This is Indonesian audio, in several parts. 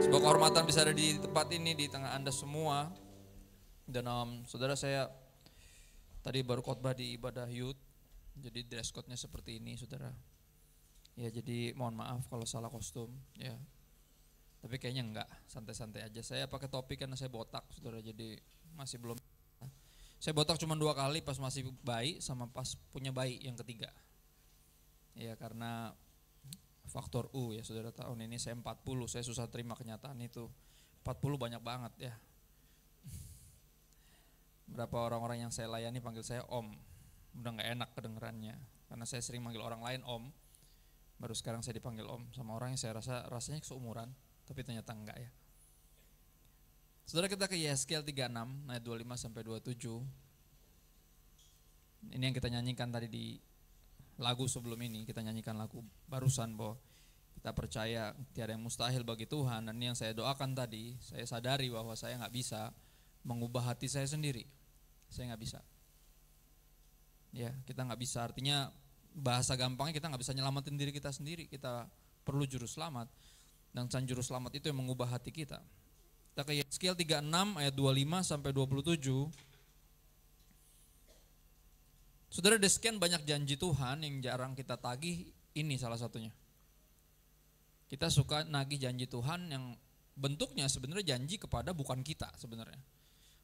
Sebuah kehormatan bisa ada di tempat ini, di tengah Anda semua. Dan saudara, saya tadi baru khotbah di ibadah youth, jadi dress code-nya seperti ini, saudara. Ya, jadi mohon maaf kalau salah kostum, ya. Tapi kayaknya enggak, santai-santai aja. Saya pakai topi karena saya botak, saudara, jadi masih belum. Saya botak cuma 2 kali, pas masih bayi sama pas punya bayi yang ketiga. Ya, karena faktor U ya saudara, tahun ini saya 40, saya susah terima kenyataan itu. 40 banyak banget ya. Berapa orang-orang yang saya layani panggil saya om, udah gak enak kedengerannya. Karena saya sering manggil orang lain om, baru sekarang saya dipanggil om sama orang yang saya rasanya seumuran, tapi ternyata enggak ya. Saudara, kita ke Yeskel 36 ayat 25 sampai 27. Ini yang kita nyanyikan tadi di lagu sebelum ini, kita nyanyikan lagu barusan bahwa kita percaya tiada yang mustahil bagi Tuhan. Dan yang saya doakan tadi, saya sadari bahwa saya gak bisa mengubah hati saya sendiri. Saya gak bisa. Ya, kita gak bisa, artinya bahasa gampangnya kita gak bisa nyelamatin diri kita sendiri. Kita perlu juru selamat. Dan sang juru selamat itu yang mengubah hati kita. Kita ke Yeskel 36 ayat 25 sampai 27. Saudara, ada sekian banyak janji Tuhan yang jarang kita tagih, ini salah satunya. Kita suka nagih janji Tuhan yang bentuknya sebenarnya janji kepada bukan kita sebenarnya.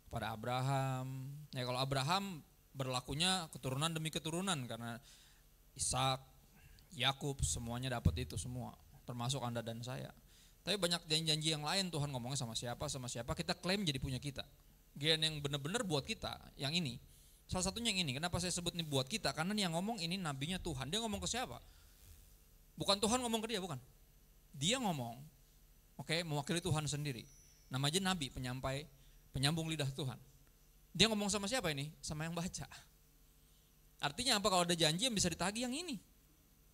Kepada Abraham, ya kalau Abraham berlakunya keturunan demi keturunan karena Ishak, Yakub semuanya dapat itu semua, termasuk Anda dan saya. Tapi banyak janji-janji yang lain Tuhan ngomongnya sama siapa, kita klaim jadi punya kita. Gen yang benar-benar buat kita, yang ini. Salah satunya yang ini, kenapa saya sebut ini buat kita? Karena yang ngomong ini nabinya Tuhan. Dia ngomong ke siapa? Bukan Tuhan ngomong ke dia, bukan. Dia ngomong, mewakili Tuhan sendiri. Nama aja nabi, penyambung lidah Tuhan. Dia ngomong sama siapa ini? Sama yang baca. Artinya apa? Kalau ada janji yang bisa ditagih yang ini.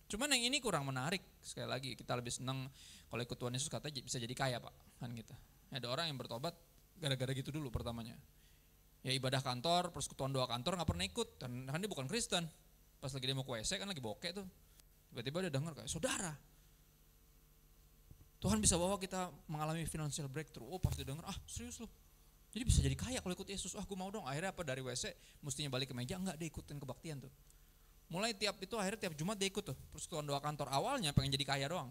Cuman yang ini kurang menarik. Sekali lagi, kita lebih senang kalau ikut Tuhan Yesus katanya bisa jadi kaya, Pak. Kan gitu. Ada orang yang bertobat gara-gara gitu dulu pertamanya. Ya ibadah kantor, persekutuan doa kantor gak pernah ikut, kan dia bukan Kristen. Pas lagi dia mau ke WC kan lagi bokeh tuh, tiba-tiba dia dengar kayak, saudara, Tuhan bisa bawa kita mengalami financial breakthrough. Oh pas dia dengar, serius loh, jadi bisa jadi kaya kalau ikut Yesus, gue mau dong. Akhirnya apa, dari WC mestinya balik ke meja, enggak, dia ikutin kebaktian tuh. Mulai akhirnya tiap Jumat dia ikut tuh, persekutuan doa kantor. Awalnya pengen jadi kaya doang.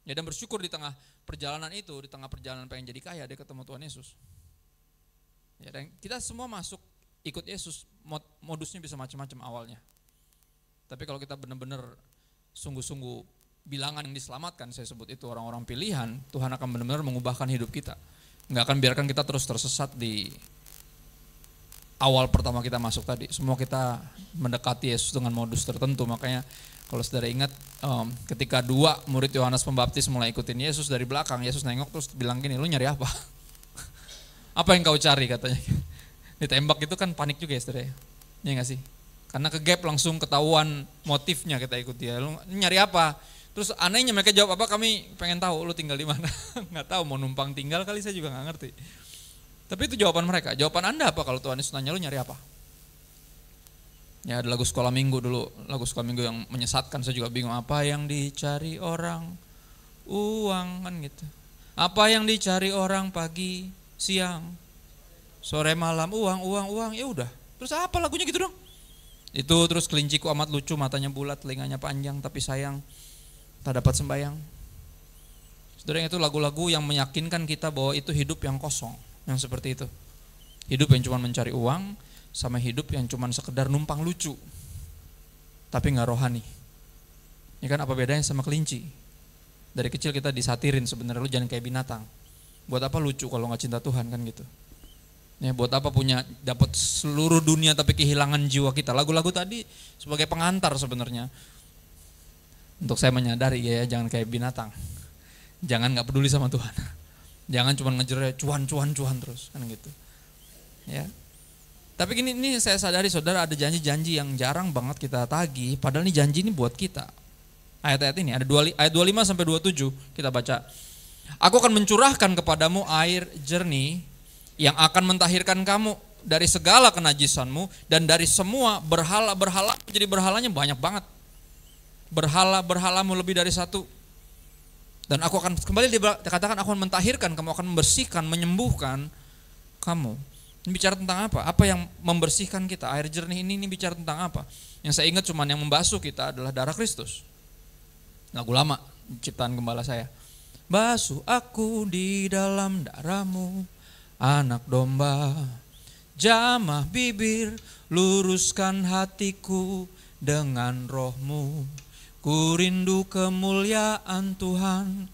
Ya, dan bersyukur di tengah perjalanan itu, di tengah perjalanan pengen jadi kaya, dia ketemu Tuhan Yesus. Ya, dan kita semua masuk ikut Yesus, modusnya bisa macam-macam awalnya. Tapi kalau kita benar-benar sungguh-sungguh bilangan yang diselamatkan, saya sebut itu orang-orang pilihan, Tuhan akan benar-benar mengubahkan hidup kita. Nggak akan biarkan kita terus tersesat di awal pertama kita masuk tadi. Semua kita mendekati Yesus dengan modus tertentu. Makanya kalau saudara ingat, ketika 2 murid Yohanes Pembaptis mulai ikutin Yesus dari belakang, Yesus nengok terus bilang gini, lu nyari apa? Apa yang kau cari katanya. Ditembak itu kan panik juga ya saudara ya. Iya gak sih? Karena ke gap langsung ketahuan motifnya kita ikut dia. Lu nyari apa? Terus anehnya mereka jawab apa, kami pengen tahu lu tinggal di mana. Gak tahu, mau numpang tinggal kali, saya juga gak ngerti. Tapi itu jawaban mereka. Jawaban Anda apa kalau Tuhan Yesus nanya lu nyari apa? Ya ada lagu sekolah minggu dulu. Lagu sekolah minggu yang menyesatkan, saya juga bingung. Apa yang dicari orang? Uang kan gitu. Apa yang dicari orang pagi? Siang, sore, malam, uang, ya udah. Terus apa lagunya gitu dong? Itu terus kelinciku amat lucu, matanya bulat, telinganya panjang, tapi sayang tak dapat sembayang. Saudara, itu lagu-lagu yang meyakinkan kita bahwa itu hidup yang kosong, yang seperti itu. Hidup yang cuma mencari uang, sama hidup yang cuma sekedar numpang lucu, tapi gak rohani. Ini kan apa bedanya sama kelinci? Dari kecil kita disatirin sebenarnya, lu jangan kayak binatang. Buat apa lucu kalau nggak cinta Tuhan kan gitu. Ya, buat apa punya dapat seluruh dunia tapi kehilangan jiwa kita. Lagu-lagu tadi sebagai pengantar sebenarnya. Untuk saya menyadari ya, jangan kayak binatang. Jangan nggak peduli sama Tuhan. Jangan cuma ngejar cuan terus kan gitu. Ya. Tapi gini, ini saya sadari saudara, ada janji-janji yang jarang banget kita tagih. Padahal ini janji ini buat kita. Ayat-ayat ini ada ayat 25 sampai 27 kita baca. Aku akan mencurahkan kepadamu air jernih yang akan mentahirkan kamu dari segala kenajisanmu dan dari semua berhala-berhala. Jadi berhalanya banyak banget. Berhala-berhalamu lebih dari satu. Dan aku akan kembali dikatakan aku akan mentahirkan kamu, akan membersihkan, menyembuhkan kamu. Ini bicara tentang apa? Apa yang membersihkan kita? Air jernih ini bicara tentang apa? Yang saya ingat cuman yang membasuh kita adalah darah Kristus. Lagu lama ciptaan gembala saya. Basuh aku di dalam darahmu, anak domba. Jamah bibir, luruskan hatiku dengan rohmu. Ku rindu kemuliaan Tuhan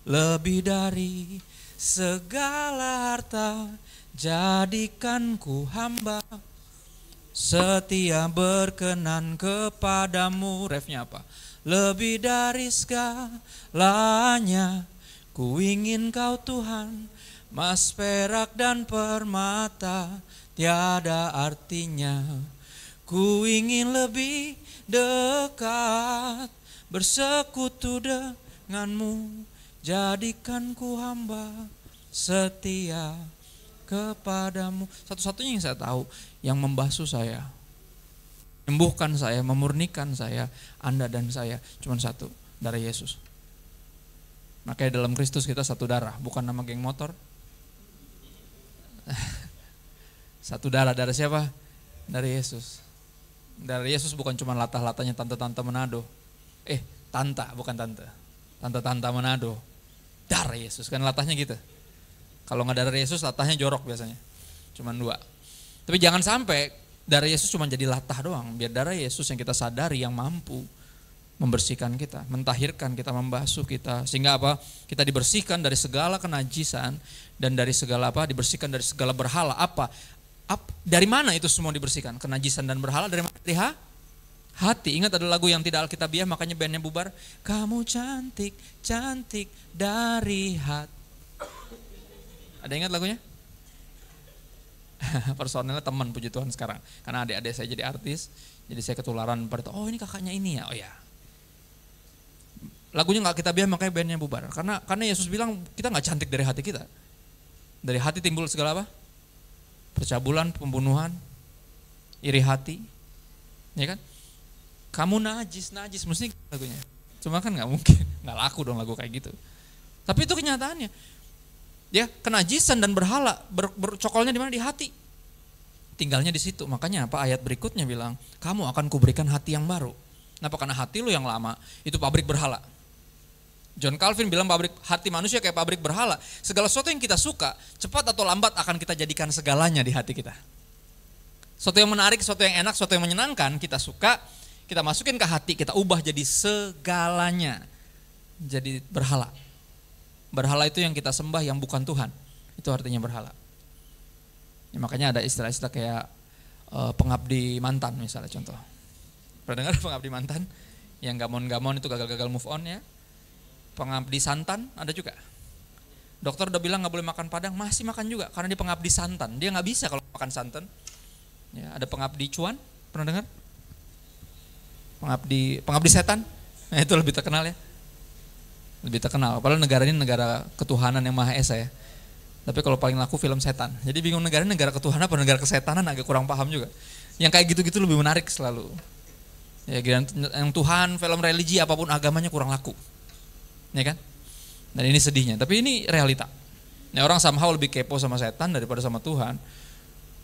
lebih dari segala harta. Jadikan ku hamba setia berkenan kepadamu. Refnya apa? Lebih dari segalanya ku ingin kau Tuhan. Mas, perak dan permata tiada artinya. Ku ingin lebih dekat bersekutu denganmu. Jadikan ku hamba setia kepadamu. Satu-satunya yang saya tahu yang membasuh saya, menyembuhkan saya, memurnikan saya, Anda dan saya, cuma satu, darah Yesus. Makanya dalam Kristus kita satu darah, bukan nama geng motor. Satu darah siapa? Dari Yesus. Darah Yesus bukan cuma latah-latahnya tante-tante Manado. Tanta, bukan tante. Tante-tante Manado. Darah Yesus, kan latahnya gitu. Kalau nggak darah Yesus, latahnya jorok biasanya. Cuman 2. Tapi jangan sampai darah Yesus cuma jadi latah doang. Biar darah Yesus yang kita sadari yang mampu membersihkan kita, mentahirkan kita, membasuh kita. Sehingga apa? Kita dibersihkan dari segala kenajisan dan dari segala apa? Dibersihkan dari segala berhala. Dari mana itu semua dibersihkan? Kenajisan dan berhala dari mana? Dari hati. Ingat ada lagu yang tidak alkitabiah, makanya bandnya bubar. Kamu cantik, cantik dari hati. Ada ingat lagunya? Personelnya teman, puji Tuhan sekarang. Karena adik-adik saya jadi artis, jadi saya ketularan pada itu. Oh, ini kakaknya ini ya. Oh ya. Lagunya nggak kita biar, makanya bandnya bubar. Karena Yesus bilang kita nggak cantik dari hati kita. Dari hati timbul segala apa? Percabulan, pembunuhan, iri hati, ya kan? Kamu najis, mesti lagunya. Cuma kan nggak mungkin, nggak laku dong lagu kayak gitu. Tapi itu kenyataannya. Ya, kenajisan dan berhala bercokolnya di mana? Di hati. Tinggalnya di situ. Makanya apa? Ayat berikutnya bilang, kamu akan kuberikan hati yang baru. Kenapa? Karena hati lu yang lama itu pabrik berhala. John Calvin bilang hati manusia kayak pabrik berhala. Segala sesuatu yang kita suka, cepat atau lambat akan kita jadikan segalanya di hati kita. Sesuatu yang menarik, sesuatu yang enak, sesuatu yang menyenangkan, kita suka, kita masukin ke hati, kita ubah jadi segalanya. Jadi berhala. Berhala itu yang kita sembah yang bukan Tuhan. Itu artinya berhala. Ya, makanya ada istilah-istilah kayak pengabdi mantan misalnya contoh. Pernah dengar pengabdi mantan? Yang gamon-gamon itu gagal-gagal move on ya. Pengabdi santan ada juga. Dokter udah bilang gak boleh makan padang, masih makan juga karena dia pengabdi santan. Dia gak bisa kalau makan santan. Ya, ada pengabdi cuan, pernah dengar? Pengabdi setan, nah itu lebih terkenal ya. Lebih terkenal, padahal negara ini negara ketuhanan yang Maha Esa ya. Tapi kalau paling laku film setan. Jadi bingung negara ketuhanan apa negara kesetanan, agak kurang paham juga. Yang kayak gitu-gitu lebih menarik selalu. Ya, yang Tuhan, film religi apapun agamanya kurang laku. Ya kan? Dan ini sedihnya, tapi ini realita. Ya, orang somehow lebih kepo sama setan daripada sama Tuhan.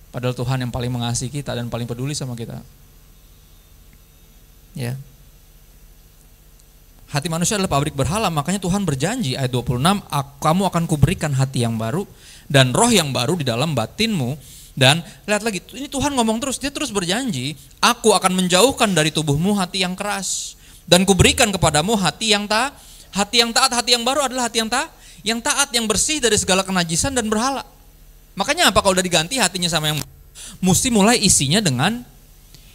Padahal Tuhan yang paling mengasihi kita dan paling peduli sama kita. Ya. Hati manusia adalah pabrik berhala, makanya Tuhan berjanji ayat 26, kamu akan kuberikan hati yang baru dan roh yang baru di dalam batinmu. Dan lihat lagi, ini Tuhan ngomong terus, dia terus berjanji, aku akan menjauhkan dari tubuhmu hati yang keras dan kuberikan kepadamu hati yang taat. Hati yang taat, hati yang baru adalah hati yang taat, yang bersih dari segala kenajisan dan berhala. Makanya apa kalau udah diganti hatinya sama yang mesti mulai isinya dengan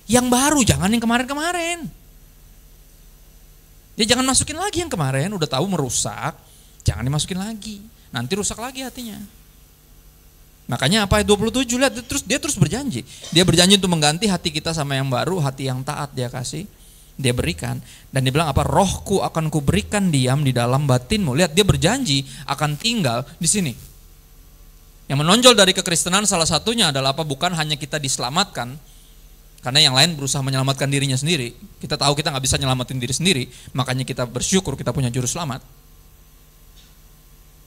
yang baru, jangan yang kemarin-kemarin. Ya jangan masukin lagi yang kemarin, udah tahu merusak, jangan dimasukin lagi. Nanti rusak lagi hatinya. Makanya apa ayat 27, lihat dia terus berjanji. Dia berjanji untuk mengganti hati kita sama yang baru, hati yang taat dia kasih, dia berikan. Dan dia bilang apa? Rohku akan kuberikan diam di dalam batinmu. Lihat dia berjanji akan tinggal di sini. Yang menonjol dari kekristenan salah satunya adalah apa? Bukan hanya kita diselamatkan, karena yang lain berusaha menyelamatkan dirinya sendiri. Kita tahu kita gak bisa nyelamatin diri sendiri, makanya kita bersyukur kita punya juru selamat.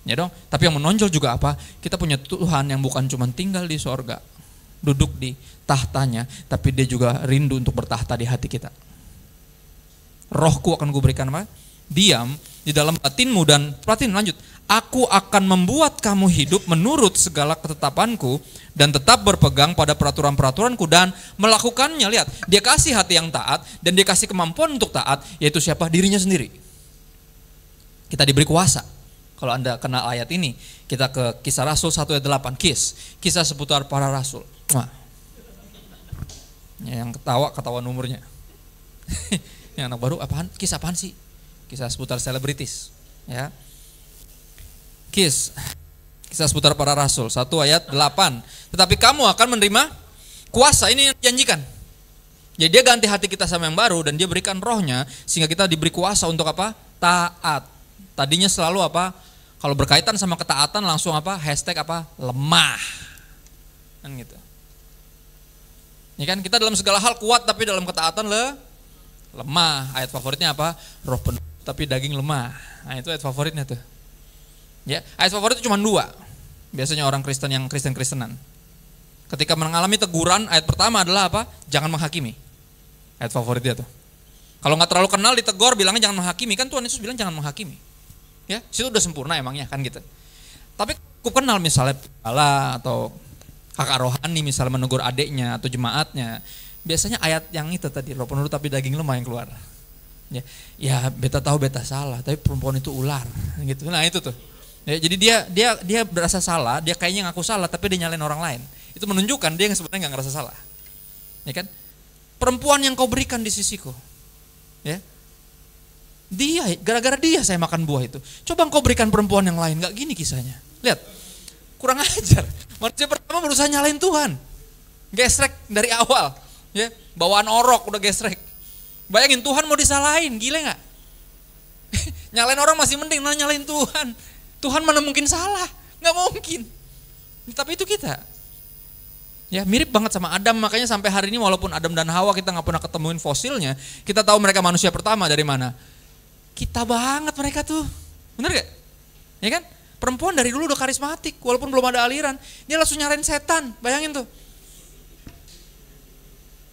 Ya dong, tapi yang menonjol juga apa? Kita punya Tuhan yang bukan cuma tinggal di sorga, duduk di tahtanya, tapi dia juga rindu untuk bertahta di hati kita. Rohku akan kuberikan apa? Diam di dalam batinmu, dan perhatiin lanjut. Aku akan membuat kamu hidup menurut segala ketetapanku dan tetap berpegang pada peraturan-peraturanku dan melakukannya. Lihat, dia kasih hati yang taat dan dia kasih kemampuan untuk taat, yaitu siapa? Dirinya sendiri. Kita diberi kuasa. Kalau Anda kenal ayat ini, kita ke Kisah Rasul 1 ayat 8, kisah seputar para rasul. Wah. Yang ketawa umurnya. Yang anak baru kisah apaan sih? Kisah seputar selebritis, ya. Kisah seputar para rasul 1 ayat 8. Tetapi kamu akan menerima kuasa, ini yang dijanjikan. Jadi dia ganti hati kita sama yang baru dan dia berikan rohnya sehingga kita diberi kuasa untuk apa? Taat. Tadinya selalu apa? Kalau berkaitan sama ketaatan langsung apa? Hashtag apa? Lemah. Kan gitu. Ini kan kita dalam segala hal kuat tapi dalam ketaatan lemah. Ayat favoritnya apa? Roh penuh tapi daging lemah. Nah itu ayat favoritnya tuh. Ya, ayat favorit itu cuma 2. Biasanya orang Kristen yang Kristen-Kristenan. Ketika mengalami teguran, ayat pertama adalah apa? Jangan menghakimi. Ayat favoritnya tuh. Kalau nggak terlalu kenal ditegur bilangnya jangan menghakimi, kan Tuhan Yesus bilang jangan menghakimi. Ya, situ udah sempurna emangnya kan gitu. Tapi aku kenal misalnya kepala atau kakak rohani misalnya menegur adiknya atau jemaatnya, biasanya ayat yang itu tadi, roh penuh tapi daging lemah yang keluar. Ya, beta tahu beta salah, tapi perempuan itu ular, gitu. Nah itu tuh. Ya, jadi dia berasa salah, dia kayaknya ngaku salah, tapi dia nyalain orang lain. Itu menunjukkan dia sebenarnya nggak ngerasa salah. Ya kan? Perempuan yang kau berikan di sisiku, ya. Dia, gara-gara dia saya makan buah itu. Coba engkau berikan perempuan yang lain, gak gini kisahnya. Lihat, kurang ajar. Manusia pertama berusaha nyalain Tuhan. Gesrek dari awal. Ya, bawaan orok udah gesrek. Bayangin Tuhan mau disalahin, gila gak? Nyalain orang masih mending, nyalain Tuhan. Tuhan mana mungkin salah, gak mungkin. Tapi itu kita. Ya, mirip banget sama Adam, makanya sampai hari ini walaupun Adam dan Hawa kita gak pernah ketemuin fosilnya, kita tahu mereka manusia pertama dari mana. Kita banget mereka tuh, bener gak? Ya kan? Perempuan dari dulu udah karismatik, walaupun belum ada aliran, dia langsung nyalain setan, bayangin tuh.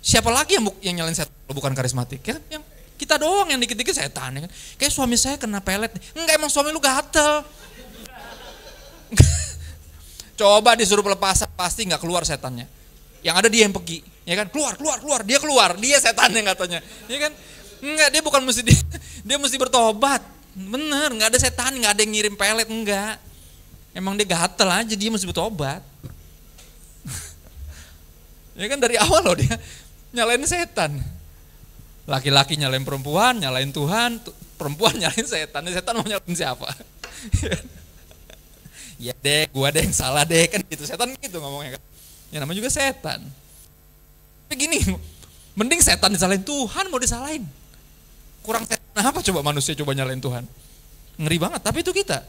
Siapa lagi yang nyalain setan kalau bukan karismatik? Ya? Yang kita doang yang dikit-dikit setan, ya kan? Kayak suami saya kena pelet, enggak emang suami lu gatel. Coba disuruh pelepasan pasti nggak keluar setannya. Yang ada dia yang pergi, ya kan? Keluar, dia setannya katanya, ya kan? Enggak, dia bukan mesti dia mesti bertobat. Bener, enggak ada setan, enggak ada yang ngirim pelet, enggak. Emang dia gatel aja, dia mesti bertobat. Ya kan dari awal loh dia nyalain setan. Laki-laki nyalain perempuan, nyalain Tuhan, perempuan nyalain setan. Setan mau nyalain siapa? Ya deh, gua deh yang salah deh, kan gitu. Setan gitu ngomongnya kan. Ya namanya juga setan. Tapi gini, mending setan disalahin, Tuhan mau disalahin. Kurang setan apa coba manusia coba nyalain Tuhan? Ngeri banget, tapi itu kita.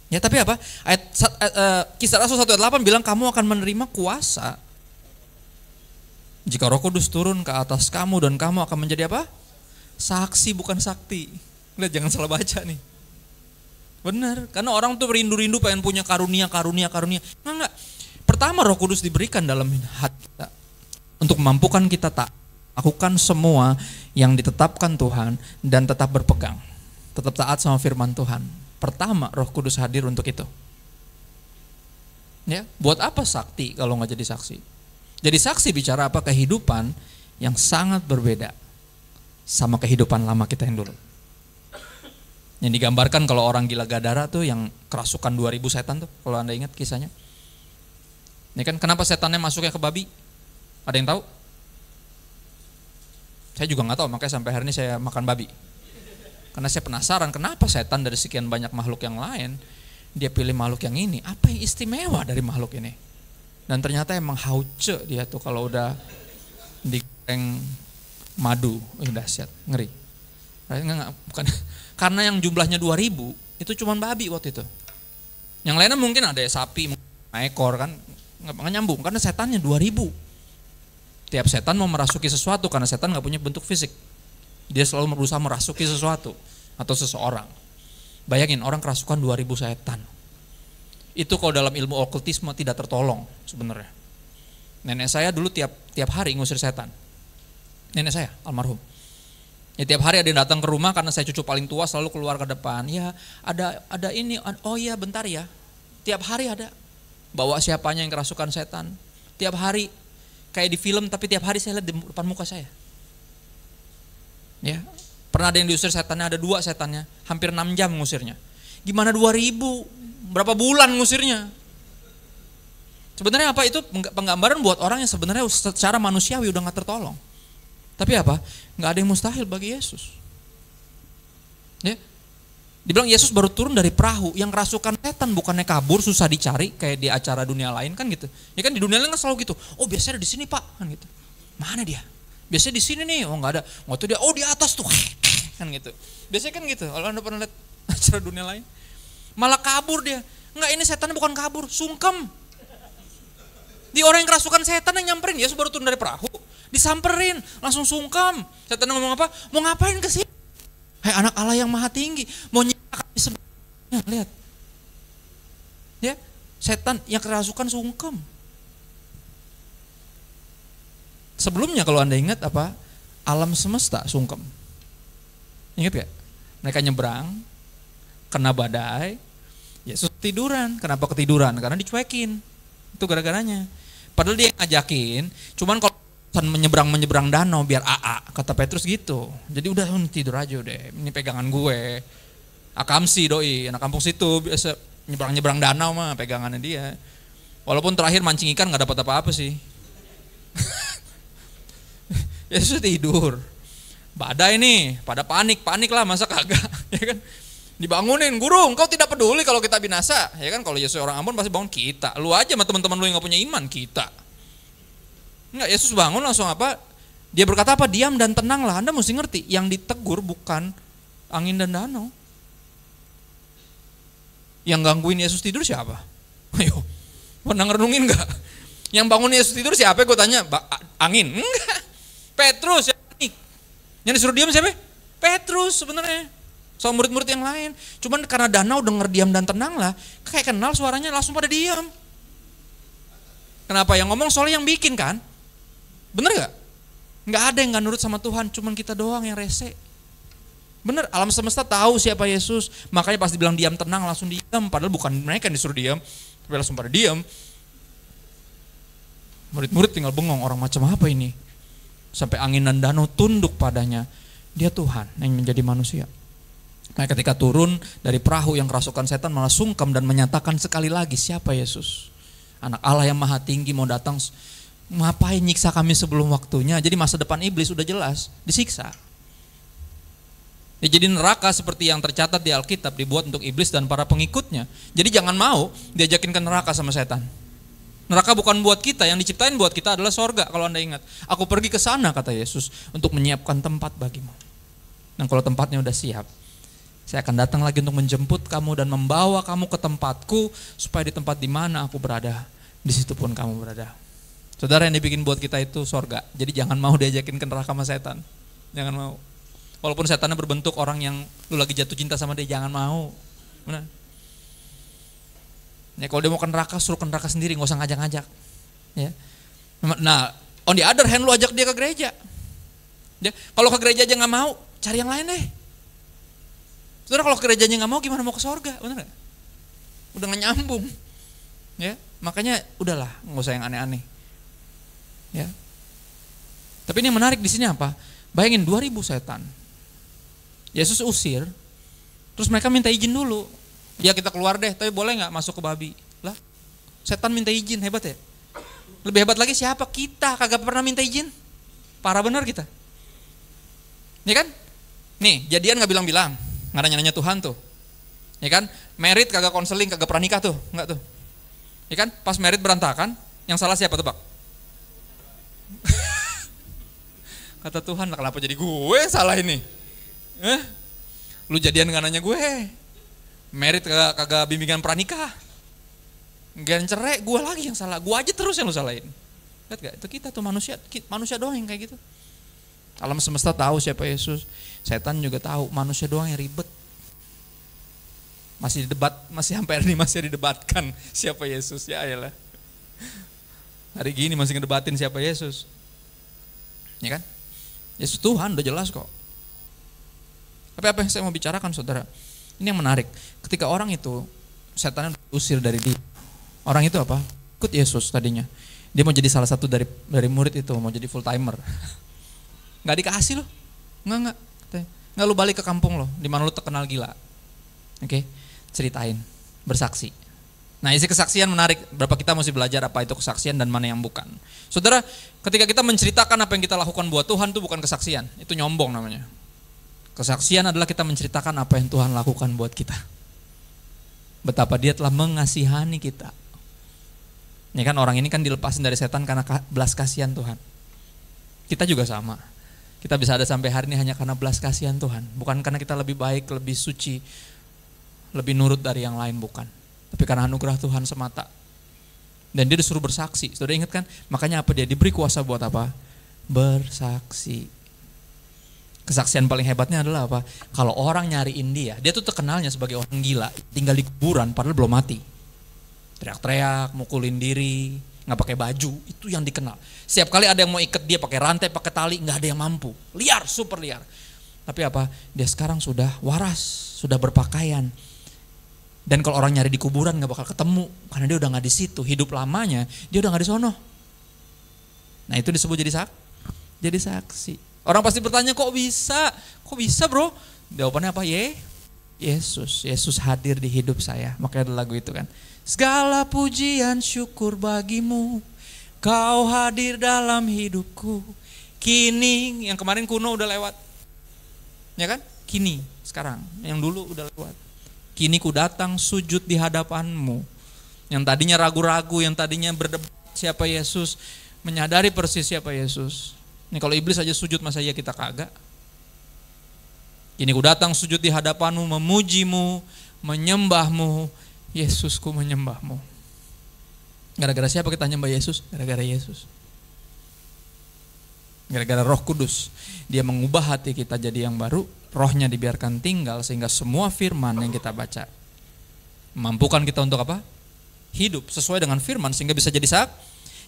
Ya tapi apa? Kisah Rasul 1 ayat 8 bilang kamu akan menerima kuasa jika Roh Kudus turun ke atas kamu dan kamu akan menjadi apa? Saksi bukan sakti. Lihat jangan salah baca nih. Benar, karena orang tuh rindu-rindu pengen punya karunia. Enggak. Pertama Roh Kudus diberikan dalam hati kita untuk memampukan kita tak lakukan semua yang ditetapkan Tuhan dan tetap berpegang, tetap taat sama firman Tuhan. Pertama Roh Kudus hadir untuk itu. Ya, buat apa sakti kalau nggak jadi saksi? Jadi saksi bicara apa? Kehidupan yang sangat berbeda sama kehidupan lama kita yang dulu. Yang digambarkan kalau orang gila Gadara tuh yang kerasukan 2000 setan tuh, kalau Anda ingat kisahnya. Ini kan kenapa setannya masuknya ke babi? Ada yang tahu? Saya juga nggak tahu, makanya sampai hari ini saya makan babi. Karena saya penasaran kenapa setan dari sekian banyak makhluk yang lain dia pilih makhluk yang ini. Apa yang istimewa dari makhluk ini? Dan ternyata emang hauce dia tuh kalau udah digoreng madu, dahsyat, ngeri. Enggak, bukan. Karena yang jumlahnya 2000 itu cuma babi waktu itu. Yang lainnya mungkin ada sapi, ekor kan nggak nyambung karena setannya 2000. Tiap setan mau merasuki sesuatu karena setan nggak punya bentuk fisik. Dia selalu berusaha merasuki sesuatu atau seseorang. Bayangin orang kerasukan 2000 setan. Itu kalau dalam ilmu okultisme tidak tertolong sebenarnya. Nenek saya dulu tiap hari ngusir setan. Nenek saya almarhum. Ya tiap hari ada yang datang ke rumah karena saya cucu paling tua selalu keluar ke depan. Ya ada ini, oh iya bentar ya. Tiap hari ada. Bawa siapanya yang kerasukan setan. Tiap hari kayak di film tapi tiap hari saya lihat di depan muka saya. Ya, pernah ada yang diusir setannya, ada 2 setannya, hampir 6 jam ngusirnya. Gimana 2000? Berapa bulan ngusirnya? Sebenarnya apa itu penggambaran buat orang yang sebenarnya secara manusiawi udah gak tertolong. Tapi apa? Gak ada yang mustahil bagi Yesus. Ya, dibilang Yesus baru turun dari perahu, yang kerasukan setan bukannya kabur susah dicari kayak di acara dunia lain kan gitu. Ya kan di dunia lain kan selalu gitu. Oh biasanya di sini Pak kan gitu. Mana dia? Biasanya di sini nih. Oh nggak ada. Waktu dia oh di atas tuh kan gitu. Biasanya kan gitu. Kalau Anda pernah lihat acara dunia lain, malah kabur dia. Enggak, ini setannya bukan kabur, sungkem. Di orang yang kerasukan setan yang nyamperin, Yesus baru turun dari perahu, disamperin, langsung sungkem. Setan ngomong apa? Mau ngapain ke sini? Hai anak Allah yang maha tinggi, mau nyalakan di sebelahnya, lihat. Ya, setan yang kerasukan sungkem. Sebelumnya kalau Anda ingat apa? Alam semesta sungkem. Ingat gak? Mereka nyebrang, kena badai, Yesus tiduran. Kenapa ketiduran? Karena dicuekin. Itu gara-garanya. Padahal dia yang ngajakin, cuman kalau menyeberang danau biar AA, kata Petrus gitu. Jadi udah tidur aja deh, ini pegangan gue. Akamsi doi, anak kampung situ biasa nyebrang danau mah pegangannya dia. Walaupun terakhir mancing ikan gak dapat apa-apa sih. Yesus tidur. Badai nih, pada panik lah masa kagak, ya kan? Dibangunin, guru, engkau tidak peduli kalau kita binasa, ya kan? Kalau Yesus orang Ambon pasti bangun kita, lu aja sama teman-teman lu yang nggak punya iman kita. Enggak, Yesus bangun langsung apa? Dia berkata apa? Diam dan tenanglah. Anda mesti ngerti, yang ditegur bukan angin dan danau. Yang gangguin Yesus tidur siapa? Ayo, pernah ngerenungin nggak? Yang bangun Yesus tidur siapa? Gue tanya, angin? Enggak, Petrus. Yang disuruh diam siapa? Petrus sebenarnya. Sama murid-murid yang lain. Cuman karena danau denger diam dan tenang lah, kayak kenal suaranya langsung pada diam. Kenapa? Yang ngomong soalnya yang bikin kan? Bener gak? Gak ada yang gak nurut sama Tuhan, cuman kita doang yang rese. Bener, alam semesta tahu siapa Yesus, makanya pas dibilang diam tenang langsung diam. Padahal bukan mereka yang disuruh diam, tapi langsung pada diam. Murid-murid tinggal bengong, orang macam apa ini? Sampai angin dan danau tunduk padanya. Dia Tuhan yang menjadi manusia. Nah ketika turun dari perahu yang kerasukan setan malah sungkem dan menyatakan sekali lagi siapa Yesus. Anak Allah yang maha tinggi mau datang, ngapain nyiksa kami sebelum waktunya. Jadi masa depan iblis udah jelas, disiksa. Ya, jadi neraka seperti yang tercatat di Alkitab dibuat untuk iblis dan para pengikutnya. Jadi jangan mau diajakin ke neraka sama setan. Neraka bukan buat kita, yang diciptain buat kita adalah sorga. Kalau Anda ingat, aku pergi ke sana kata Yesus untuk menyiapkan tempat bagimu. Dan kalau tempatnya udah siap, saya akan datang lagi untuk menjemput kamu dan membawa kamu ke tempatku, supaya di tempat di mana aku berada, di situ pun kamu berada. Saudara, yang dibikin buat kita itu sorga. Jadi jangan mau diajakin ke neraka sama setan. Jangan mau. Walaupun setannya berbentuk orang yang lu lagi jatuh cinta sama dia, jangan mau. Benar. Ya, kalau dia mau ke neraka, suruh ke neraka sendiri, nggak usah ngajak-ngajak. Ya. Nah, on the other hand, lu ajak dia ke gereja. Ya, kalau ke gereja aja nggak mau, cari yang lain deh. Saudara, kalau ke gerejanya nggak mau, gimana mau ke sorga? Bener nggak? Udah nggak nyambung. Ya, makanya udahlah, nggak usah yang aneh-aneh. Ya. Tapi ini yang menarik di sini apa? Bayangin 2000 setan. Yesus usir, terus mereka minta izin dulu. Ya kita keluar deh, tapi boleh gak masuk ke babi? Lah, setan minta izin, hebat ya? Lebih hebat lagi siapa? Kita, kagak pernah minta izin. Parah bener kita. Ya kan? Nih, jadian gak bilang-bilang, gak nanya-nanya Tuhan tuh. Ya kan? Merit kagak konseling, kagak pernah nikah tuh, enggak tuh. Ya kan? Pas merit berantakan, yang salah siapa tebak? Kata Tuhan, kenapa jadi gue salah ini? Lu jadian gak nanya gue. Merit kagak bimbingan pranikah. Gan cerai, gue lagi yang salah. Gue aja terus yang lu salahin. Lihat gak? Itu kita tuh manusia doang yang kayak gitu. Alam semesta tahu siapa Yesus. Setan juga tahu, manusia doang yang ribet. Masih debat, masih sampai hari ini masih didebatkan siapa Yesus, ya ayolah. Hari gini masih ngedebatin siapa Yesus. Ya kan? Yesus Tuhan udah jelas kok. Tapi apa yang saya mau bicarakan saudara, ini yang menarik. Ketika orang itu, setannya usir dari dia. Orang itu apa? Ikut Yesus tadinya. Dia mau jadi salah satu dari murid itu, mau jadi full timer. Gak dikasih loh. Enggak. Nggak, lu balik ke kampung lo, di mana lu terkenal gila. Oke, ceritain, bersaksi. Nah, isi kesaksian menarik. Berapa kita mesti belajar apa itu kesaksian dan mana yang bukan. Saudara, ketika kita menceritakan apa yang kita lakukan buat Tuhan itu bukan kesaksian, itu nyombong namanya. Kesaksian adalah kita menceritakan apa yang Tuhan lakukan buat kita. Betapa Dia telah mengasihani kita. Ini kan orang ini kan dilepasin dari setan karena belas kasihan Tuhan. Kita juga sama. Kita bisa ada sampai hari ini hanya karena belas kasihan Tuhan. Bukan karena kita lebih baik, lebih suci, lebih nurut dari yang lain, bukan. Tapi karena anugerah Tuhan semata. Dan dia disuruh bersaksi. Sudah ingat kan? Makanya apa dia diberi kuasa buat apa? Bersaksi. Kesaksian paling hebatnya adalah apa? Kalau orang nyariin dia tuh terkenalnya sebagai orang gila, tinggal di kuburan padahal belum mati. Teriak-teriak, mukulin diri, nggak pakai baju, itu yang dikenal. Setiap kali ada yang mau ikat dia pakai rantai, pakai tali, nggak ada yang mampu. Liar, super liar. Tapi apa? Dia sekarang sudah waras, sudah berpakaian. Dan kalau orang nyari di kuburan nggak bakal ketemu, karena dia udah nggak di situ. Hidup lamanya dia udah nggak di sono. Nah itu disebut jadi saksi. Orang pasti bertanya, kok bisa? Kok bisa bro? Jawabannya apa? Yesus hadir di hidup saya. Makanya ada lagu itu kan. Segala pujian syukur bagimu, Kau hadir dalam hidupku. Kini, yang kemarin kuno udah lewat. Ya kan? Kini, sekarang. Yang dulu udah lewat. Kini ku datang sujud di hadapanmu. Yang tadinya ragu-ragu, yang tadinya berdebat siapa Yesus, menyadari persis siapa Yesus. Ini kalau iblis aja sujud, masa iya kita kagak? Kini ku datang sujud di hadapanmu, memujimu, menyembahmu. Yesusku menyembahmu. Gara-gara siapa kita nyembah Yesus? Gara-gara Yesus. Gara-gara Roh Kudus. Dia mengubah hati kita jadi yang baru. Rohnya dibiarkan tinggal sehingga semua firman yang kita baca memampukan kita untuk apa? Hidup sesuai dengan firman sehingga bisa jadi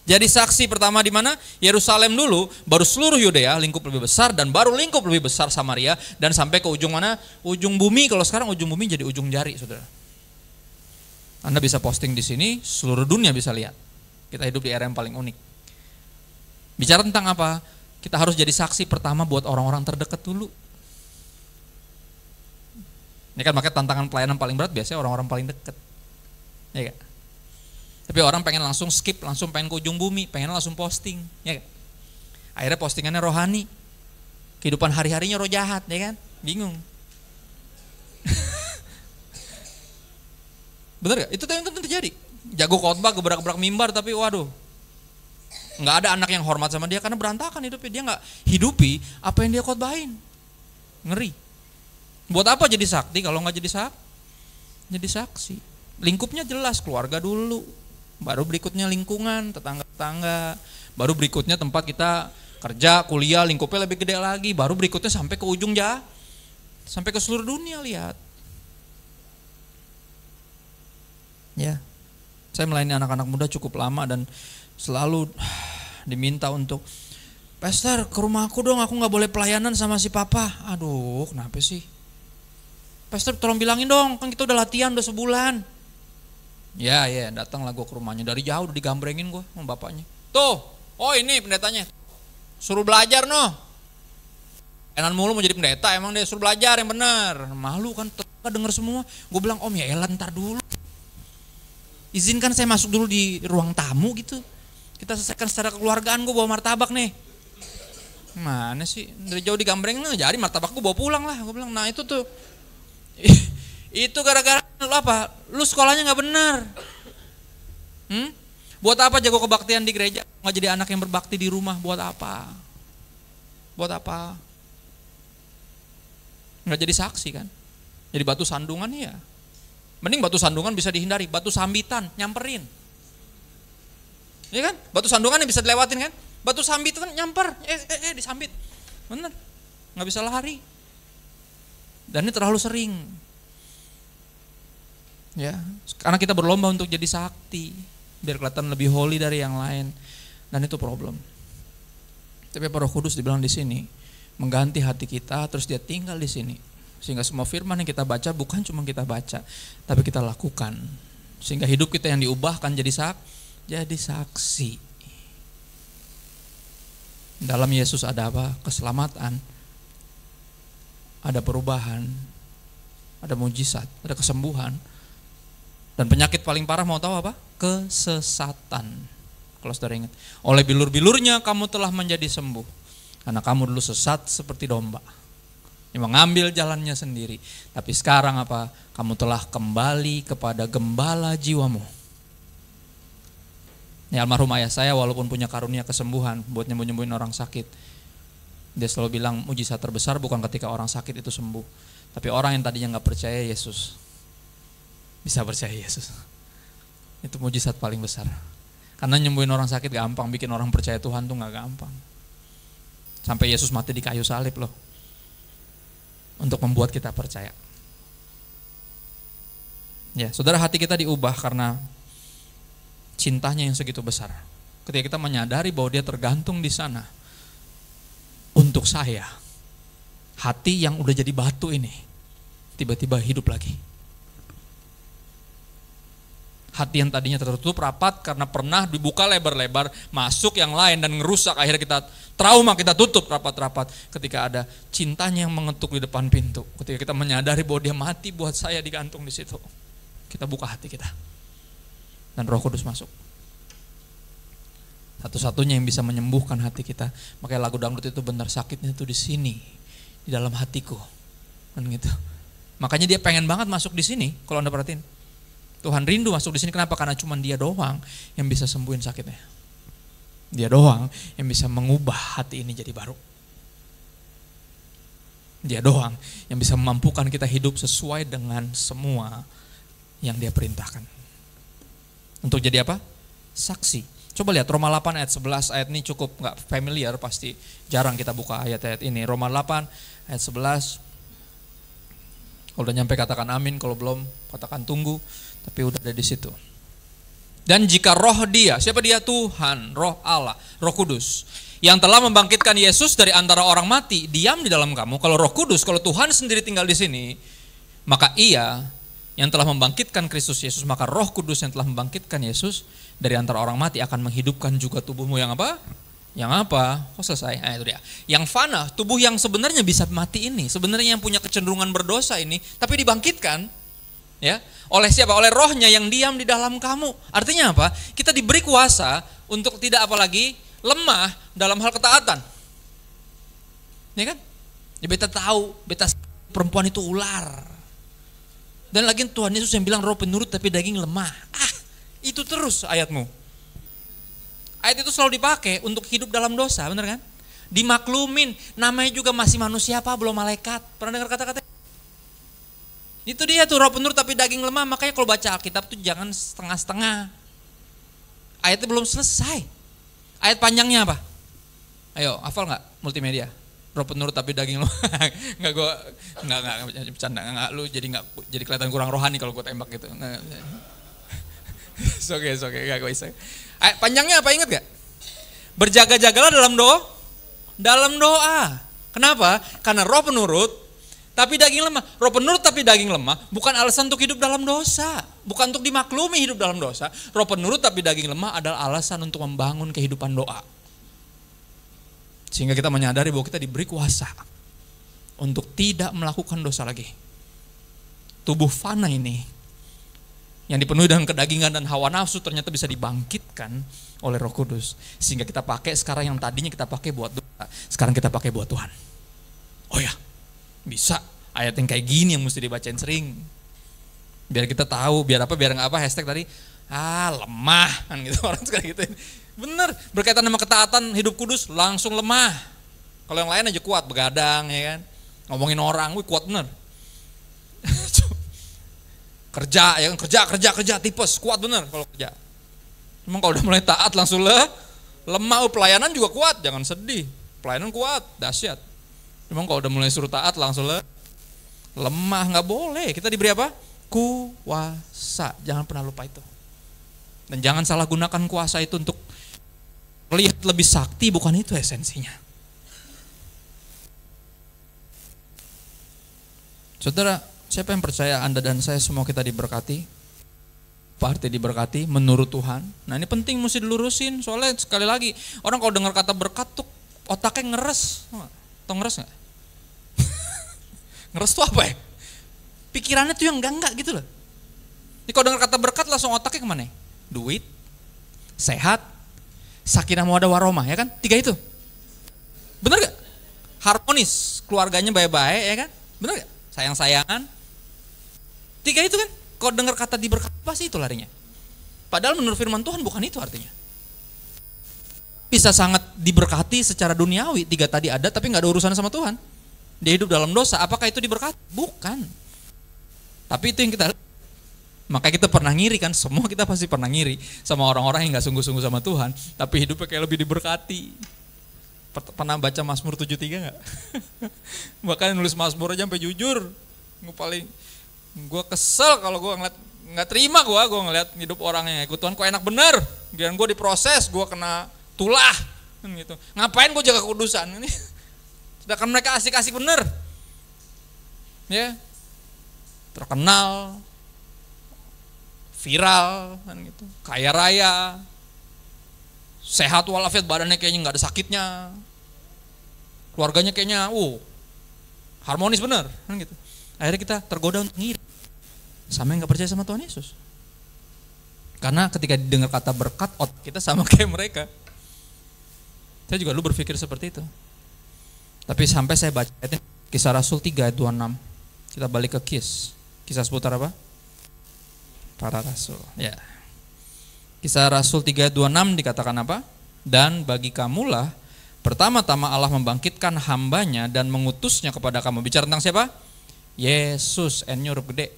saksi pertama di mana? Yerusalem dulu, baru seluruh Yudea, lingkup lebih besar, dan baru lingkup lebih besar Samaria, dan sampai ke ujung mana? Ujung bumi. Kalau sekarang ujung bumi jadi ujung jari, saudara. Anda bisa posting di sini, seluruh dunia bisa lihat. Kita hidup di era yang paling unik. Bicara tentang apa? Kita harus jadi saksi pertama buat orang-orang terdekat dulu. Ini kan makanya tantangan pelayanan paling berat biasanya orang-orang paling dekat. Ya gak? Tapi orang pengen langsung skip, langsung pengen ke ujung bumi, pengen langsung posting. Ya gak? Akhirnya postingannya rohani. Kehidupan hari-harinya roh jahat, ya kan? Bingung. Bener gak? Itu yang terjadi. Jago khotbah, gebrak-gebrak mimbar, tapi waduh, nggak ada anak yang hormat sama dia karena berantakan hidupnya. Dia nggak hidupi apa yang dia khotbahin. Ngeri. Buat apa jadi sakti kalau nggak jadi saksi? Lingkupnya jelas, keluarga dulu, baru berikutnya lingkungan, tetangga-tetangga, baru berikutnya tempat kita kerja, kuliah, lingkupnya lebih gede lagi, baru berikutnya sampai ke ujung sampai ke seluruh dunia. Lihat. Ya, saya melayani anak-anak muda cukup lama dan selalu diminta untuk, Pastor ke rumahku dong, aku gak boleh pelayanan sama si papa. Aduh, kenapa sih? Pastor tolong bilangin dong, kan kita udah latihan udah sebulan. Ya, datang lah gue ke rumahnya, dari jauh udah digambrengin gue sama bapaknya. Tuh, oh ini pendetanya, suruh belajar noh. Enan mulu mau jadi pendeta, emang dia suruh belajar yang benar. Malu kan, tetangga denger semua. Gue bilang, Om ya elah ntar dulu. Izinkan saya masuk dulu di ruang tamu gitu. Kita selesaikan secara kekeluargaan, gue bawa martabak nih. Mana sih, dari jauh digambreng, jadi martabak gue bawa pulang lah. Gue bilang, nah itu tuh. Itu gara-gara lu apa? Lu sekolahnya gak benar. Buat apa jago kebaktian di gereja, gak jadi anak yang berbakti di rumah, buat apa? Buat apa? Gak jadi saksi kan? Jadi batu sandungan ya. Mending batu sandungan bisa dihindari, batu sambitan, nyamperin. Iya kan? Batu sandungan yang bisa dilewatin kan? Batu sambitan nyamper, disambit. Bener, gak bisa lari. Dan ini terlalu sering. Ya, karena kita berlomba untuk jadi sakti, biar kelihatan lebih holy dari yang lain, dan itu problem. Tapi Roh Kudus dibilang di sini mengganti hati kita, terus dia tinggal di sini, sehingga semua firman yang kita baca bukan cuma kita baca, tapi kita lakukan, sehingga hidup kita yang diubahkan jadi saksi. Dalam Yesus ada apa? Keselamatan, ada perubahan, ada mujizat, ada kesembuhan. Dan penyakit paling parah mau tahu apa? Kesesatan. Kalau saudara ingat, oleh bilur-bilurnya kamu telah menjadi sembuh. Karena kamu dulu sesat seperti domba, yang mengambil jalannya sendiri. Tapi sekarang apa? Kamu telah kembali kepada gembala jiwamu. Ini almarhum ayah saya walaupun punya karunia kesembuhan buat nyembuhin orang sakit, dia selalu bilang mujizat terbesar bukan ketika orang sakit itu sembuh, tapi orang yang tadinya gak percaya Yesus bisa percaya Yesus. Itu mujizat paling besar. Karena nyembuhin orang sakit gampang, bikin orang percaya Tuhan tuh gak gampang. Sampai Yesus mati di kayu salib loh, untuk membuat kita percaya. Ya, saudara, hati kita diubah karena cintanya yang segitu besar. Ketika kita menyadari bahwa dia tergantung di sana untuk saya, hati yang udah jadi batu ini tiba-tiba hidup lagi. Hati yang tadinya tertutup rapat karena pernah dibuka lebar-lebar, masuk yang lain dan ngerusak, akhirnya kita trauma, kita tutup rapat-rapat. Ketika ada cintanya yang mengetuk di depan pintu, ketika kita menyadari bahwa dia mati buat saya digantung di situ, kita buka hati kita dan Roh Kudus masuk. Satu-satunya yang bisa menyembuhkan hati kita. Makanya lagu dangdut itu benar, sakitnya itu di sini, di dalam hatiku, kan gitu. Makanya dia pengen banget masuk di sini. Kalau Anda perhatiin, Tuhan rindu masuk di sini. Kenapa? Karena cuma dia doang yang bisa sembuhin sakitnya. Dia doang yang bisa mengubah hati ini jadi baru. Dia doang yang bisa memampukan kita hidup sesuai dengan semua yang dia perintahkan. Untuk jadi apa? Saksi. Coba lihat Roma 8 ayat 11, ayat ini cukup gak familiar, pasti jarang kita buka ayat-ayat ini. Roma 8 ayat 11. Kalau udah nyampe katakan amin, kalau belum katakan tunggu, tapi udah ada di situ. Dan jika roh dia, siapa dia? Tuhan, roh Allah, Roh Kudus, yang telah membangkitkan Yesus dari antara orang mati, diam di dalam kamu. Kalau Roh Kudus, kalau Tuhan sendiri tinggal di sini, maka Ia yang telah membangkitkan Kristus Yesus, maka Roh Kudus yang telah membangkitkan Yesus dari antara orang mati akan menghidupkan juga tubuhmu yang apa? Yang apa? Oh selesai. Nah, itu dia. Yang fana, tubuh yang sebenarnya bisa mati ini, sebenarnya yang punya kecenderungan berdosa ini, tapi dibangkitkan, ya, oleh siapa? Oleh Rohnya yang diam di dalam kamu. Artinya apa? Kita diberi kuasa untuk tidak apalagi lemah dalam hal ketaatan. Ya kan? Ya beta tahu, beta perempuan itu ular. Dan lagi Tuhan Yesus yang bilang roh penurut tapi daging lemah. Itu terus ayatmu. Ayat itu selalu dipakai untuk hidup dalam dosa, benar kan? Dimaklumin, namanya juga masih manusia apa, belum malaikat. Pernah dengar kata-kata? Itu dia tuh roh penurut tapi daging lemah. Makanya kalau baca Alkitab tuh jangan setengah-setengah. Ayatnya belum selesai. Ayat panjangnya apa? Ayo, hafal nggak multimedia? Roh penurut tapi daging lemah. Nggak, gue nggak bercanda. Nggak, lu jadi kelihatan kurang rohani kalau gue tembak gitu. Oke, nggak bisa. Ayat panjangnya apa, ingat gak? Berjaga-jagalah dalam doa. Kenapa? Karena roh penurut tapi daging lemah. Roh penurut tapi daging lemah bukan alasan untuk hidup dalam dosa, bukan untuk dimaklumi hidup dalam dosa. Roh penurut tapi daging lemah adalah alasan untuk membangun kehidupan doa. Sehingga kita menyadari bahwa kita diberi kuasa untuk tidak melakukan dosa lagi. Tubuh fana ini yang dipenuhi dengan kedagingan dan hawa nafsu ternyata bisa dibangkitkan oleh Roh Kudus. Sehingga kita pakai sekarang yang tadinya kita pakai buat dosa, sekarang kita pakai buat Tuhan. Oh ya, bisa. Ayat yang kayak gini yang mesti dibacain sering. Biar kita tahu, biar nggak apa hashtag tadi, lemah kan gitu orang sekarang gitu. Bener, berkaitan sama ketaatan hidup kudus langsung lemah. Kalau yang lain aja kuat, begadang ya kan. Ngomongin orang, kuat bener. Kerja ya kan, kerja tipes, kuat bener kalau kerja. Emang kalau udah mulai taat langsung lemah. Pelayanan juga kuat, jangan sedih. Pelayanan kuat, dahsyat. Emang kalau udah mulai suruh taat langsung lemah, nggak boleh. Kita diberi apa? kuasa. Jangan pernah lupa itu. Dan jangan salah gunakan kuasa itu untuk lihat lebih sakti, bukan itu esensinya. Saudara, siapa yang percaya Anda dan saya semua kita diberkati? Apa arti diberkati? Menurut Tuhan. Nah ini penting mesti dilurusin, soalnya sekali lagi, orang kalau dengar kata berkat tuh otaknya ngeres. Tau ngeres gak? Ngeres tuh apa ya? Pikirannya tuh yang enggak gitu loh. Jadi kalau dengar kata berkat langsung otaknya kemana? Duit, sehat, sakinah mawaddah warahmah, ya kan? 3 itu. Bener gak? Harmonis, keluarganya baik-baik, ya kan? Bener gak? Sayang-sayangan. 3 itu kan? Kalau dengar kata diberkati pasti itu larinya. Padahal menurut firman Tuhan bukan itu artinya. Bisa sangat diberkati secara duniawi, 3 tadi ada tapi gak ada urusan sama Tuhan. Dia hidup dalam dosa, apakah itu diberkati? Bukan. Tapi itu yang kita, makanya kita pernah ngiri kan, semua kita pasti pernah ngiri sama orang-orang yang gak sungguh-sungguh sama Tuhan, tapi hidupnya kayak lebih diberkati. Pernah baca Mazmur 73 gak? Bahkan nulis Mazmur aja sampai jujur. Gue kesel kalau gue ngeliat, gak terima gue ngeliat hidup orang yang ikut Tuhan, kok enak bener. Biar gue diproses, gue kena tulah. Gitu. Ngapain gue jaga kudusan? Sedangkan mereka asik-asik bener. Ya, terkenal, viral, kan gitu, kaya raya, sehat walafiat, badannya kayaknya nggak ada sakitnya, keluarganya kayaknya, harmonis bener, kan gitu. Akhirnya kita tergoda untuk ngiri, sama yang nggak percaya sama Tuhan Yesus. Karena ketika didengar kata berkat, otak kita sama kayak mereka. Saya juga dulu berpikir seperti itu. Tapi sampai saya baca Kisah Rasul 3 ayat 26, kita balik ke Kisah seputar apa? Para Rasul. Ya. Kisah Rasul 3 ayat 26 dikatakan apa? Dan bagi kamulah pertama-tama Allah membangkitkan hambanya dan mengutusnya kepada kamu. Bicara tentang siapa? Yesus, N-nya huruf gede.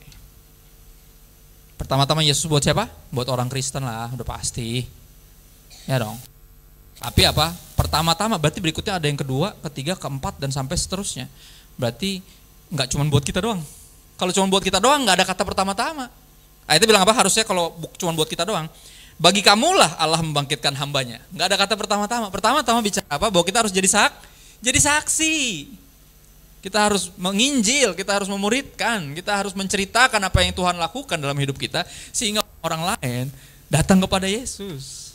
Pertama-tama Yesus buat siapa? Buat orang Kristen lah, udah pasti. Ya dong. Tapi apa? Pertama-tama berarti berikutnya ada yang kedua, ketiga, keempat, dan sampai seterusnya. Berarti nggak cuma buat kita doang. Kalau cuma buat kita doang nggak ada kata pertama-tama. Ayatnya bilang apa? Harusnya kalau cuma buat kita doang. Bagi kamulah Allah membangkitkan hambanya. Nggak ada kata pertama-tama. Pertama-tama bicara apa? Bahwa kita harus jadi saksi. Kita harus menginjil, kita harus memuridkan, kita harus menceritakan apa yang Tuhan lakukan dalam hidup kita sehingga orang lain datang kepada Yesus.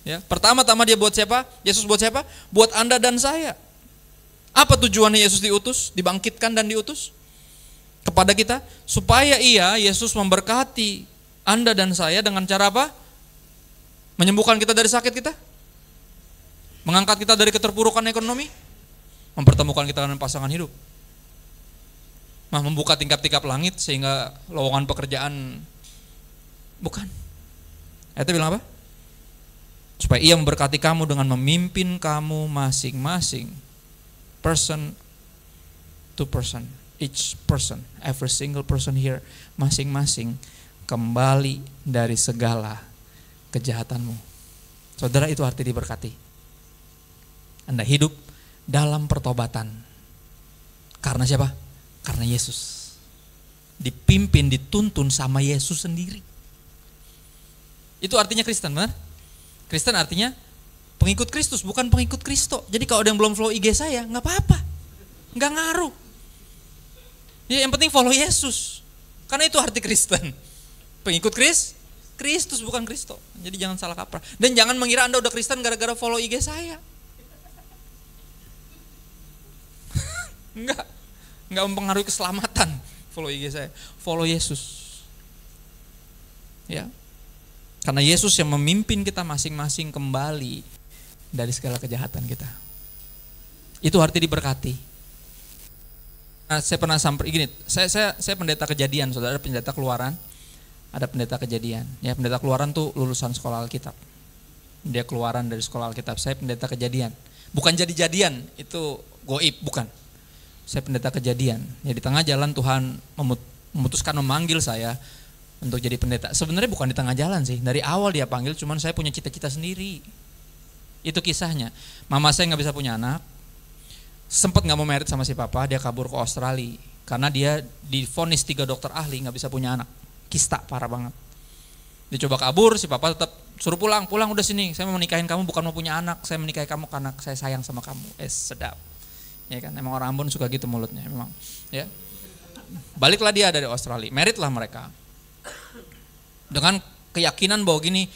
Ya, pertama-tama dia buat siapa? Yesus buat siapa? Buat Anda dan saya. Apa tujuannya Yesus diutus, dibangkitkan dan diutus kepada kita? Supaya Yesus memberkati Anda dan saya dengan cara apa? Menyembuhkan kita dari sakit kita, mengangkat kita dari keterpurukan ekonomi, mempertemukan kita dengan pasangan hidup, membuka tingkap-tingkap langit sehingga lowongan pekerjaan. Bukan. Itu bilang apa? Supaya Ia memberkati kamu dengan memimpin kamu masing-masing, person to person, each person, every single person here, masing-masing kembali dari segala kejahatanmu. Saudara, itu arti diberkati. Anda hidup dalam pertobatan. Karena siapa? Karena Yesus. Dipimpin, dituntun sama Yesus sendiri. Itu artinya Kristen, benar? Kristen artinya pengikut Kristus, bukan pengikut Kristo. Jadi kalau ada yang belum follow IG saya, nggak apa-apa, nggak ngaruh. Ya, yang penting follow Yesus, karena itu arti Kristen. Pengikut Kristus bukan Kristo. Jadi jangan salah kaprah. Dan jangan mengira Anda udah Kristen gara-gara follow IG saya. Nggak mempengaruhi keselamatan follow IG saya. Follow Yesus. Ya. Karena Yesus yang memimpin kita masing-masing kembali dari segala kejahatan kita. Itu arti diberkati. Nah, saya pernah gini, saya pendeta Kejadian, saudara, pendeta Keluaran, ada pendeta Kejadian. Ya, pendeta Keluaran tuh lulusan sekolah Alkitab. Dia keluaran dari sekolah Alkitab. Saya pendeta Kejadian. Bukan jadi-jadian, itu goib, bukan. Saya pendeta Kejadian. Ya, di tengah jalan Tuhan memutuskan memanggil saya untuk jadi pendeta. Sebenarnya bukan di tengah jalan sih. Dari awal dia panggil, cuman saya punya cita-cita sendiri. Itu kisahnya. Mama saya nggak bisa punya anak. Sempat nggak mau married sama si papa, dia kabur ke Australia. Karena dia divonis 3 dokter ahli nggak bisa punya anak. Kista parah banget. Dia coba kabur, si papa tetap suruh pulang udah sini. Saya mau nikahin kamu bukan mau punya anak, saya menikahi kamu karena saya sayang sama kamu. Sedap. Ya kan, emang orang Ambon suka gitu mulutnya memang. Ya. Baliklah dia dari Australia, meritlah mereka. Dengan keyakinan bahwa gini,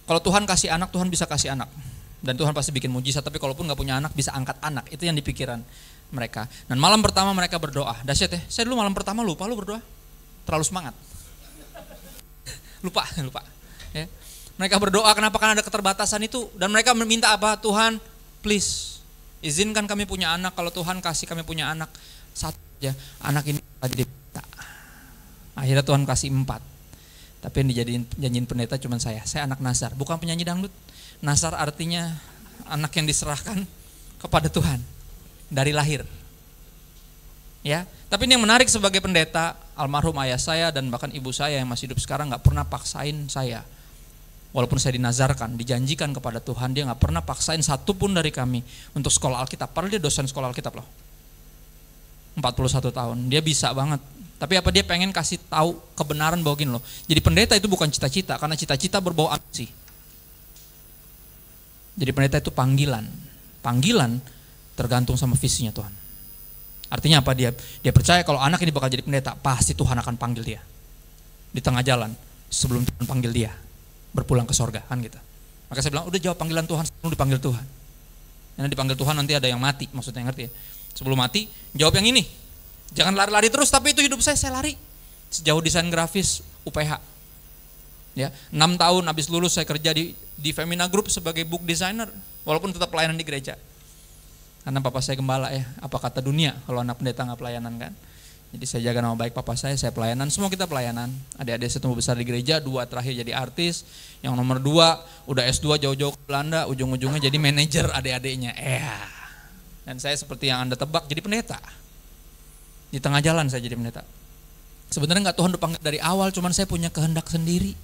kalau Tuhan kasih anak, Tuhan bisa kasih anak. Dan Tuhan pasti bikin mujizat, tapi kalaupun gak punya anak, bisa angkat anak. Itu yang dipikiran mereka. Dan malam pertama mereka berdoa. Dahsyat ya, saya dulu malam pertama lupa lu berdoa. Terlalu semangat. lupa. Ya. Mereka berdoa, kenapa? Karena ada keterbatasan itu. Dan mereka meminta apa? Tuhan, please, izinkan kami punya anak. Kalau Tuhan kasih kami punya anak, satu aja, anak ini jadi pendeta. Akhirnya Tuhan kasih 4. Tapi yang janjiin pendeta cuma saya anak Nazar, bukan penyanyi dangdut. Nazar artinya anak yang diserahkan kepada Tuhan dari lahir. Ya, tapi ini yang menarik sebagai pendeta, almarhum ayah saya dan bahkan ibu saya yang masih hidup sekarang nggak pernah paksain saya. Walaupun saya dinazarkan, dijanjikan kepada Tuhan, dia nggak pernah paksain satupun dari kami untuk sekolah Alkitab. Padahal dia dosen sekolah Alkitab loh. 41 tahun, dia bisa banget. Tapi apa dia pengen kasih tahu kebenaran bahwa gini loh. Jadi pendeta itu bukan cita-cita, karena cita-cita berbau ambisi. Jadi pendeta itu panggilan. Panggilan tergantung sama visinya Tuhan. Artinya apa? Dia percaya kalau anak ini bakal jadi pendeta, pasti Tuhan akan panggil dia. Di tengah jalan sebelum Tuhan panggil dia berpulang ke sorga kan gitu. Maka saya bilang udah jawab panggilan Tuhan sebelum dipanggil Tuhan. Karena dipanggil Tuhan nanti ada yang mati, maksudnya ngerti ya. Sebelum mati jawab yang ini. Jangan lari-lari terus, tapi itu hidup saya lari. Sejauh desain grafis UPH. Ya, 6 tahun habis lulus saya kerja di Femina Group sebagai book designer, walaupun tetap pelayanan di gereja. Karena papa saya gembala ya, apa kata dunia kalau anak pendeta nggak pelayanan kan. Jadi saya jaga nama baik papa saya pelayanan, semua kita pelayanan. Adik-adik saya tumbuh besar di gereja, 2 terakhir jadi artis, yang nomor 2 udah S2 jauh-jauh ke Belanda, ujung-ujungnya jadi manajer adik-adiknya. Dan saya seperti yang Anda tebak jadi pendeta. Di tengah jalan saya jadi pendeta. Sebenarnya nggak Tuhan udah panggil dari awal, cuman saya punya kehendak sendiri.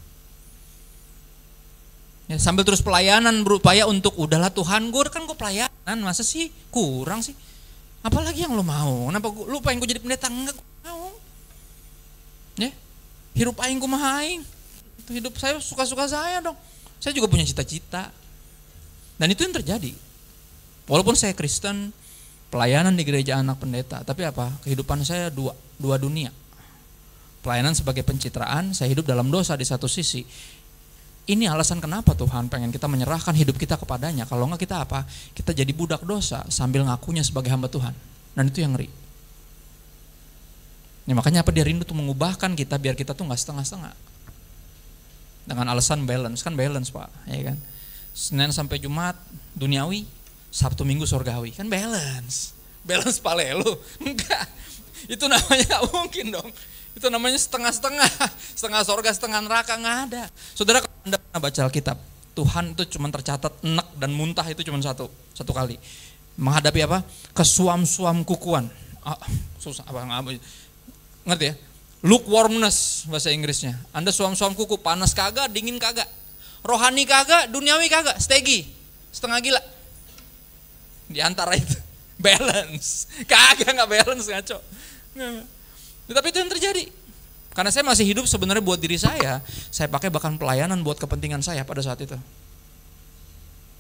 Ya, sambil terus pelayanan berupaya untuk udahlah Tuhan, gue pelayanan, masa sih kurang sih? Apalagi yang lo mau? Kenapa lu pengen gue jadi pendeta? Enggak, gue mau. Ya, hirup aing kumaha aing. Itu hidup saya suka-suka saya dong. Saya juga punya cita-cita. Dan itu yang terjadi. Walaupun saya Kristen, pelayanan di gereja anak pendeta, tapi apa? Kehidupan saya dua dunia. Pelayanan sebagai pencitraan, saya hidup dalam dosa di satu sisi. Ini alasan kenapa Tuhan pengen kita menyerahkan hidup kita kepadanya. Kalau enggak kita apa? Kita jadi budak dosa sambil ngakunya sebagai hamba Tuhan. Dan itu yang ngeri. Ini makanya apa dia rindu tuh mengubahkan kita biar kita tuh enggak setengah-setengah. Dengan alasan balance, kan balance Pak, ya kan? Senin sampai Jumat duniawi, Sabtu Minggu surgawi, kan balance. Balance pale lu. Enggak. Itu namanya enggak mungkin dong. Itu namanya setengah-setengah, setengah surga, setengah neraka, enggak ada. Saudara, kalau Anda pernah baca Alkitab, Tuhan itu cuma tercatat enek dan muntah itu cuma satu kali. Menghadapi apa? Kesuam-suam kukuan. Susah apa? Ngerti ya? Lukewarmness bahasa Inggrisnya. Anda suam-suam kuku, panas kagak, dingin kagak. Rohani kagak, duniawi kagak, stegi, setengah gila. Di antara itu, balance. Kagak, enggak balance, ngaco. Tapi itu yang terjadi. Karena saya masih hidup sebenarnya buat diri saya pakai bahkan pelayanan buat kepentingan saya pada saat itu.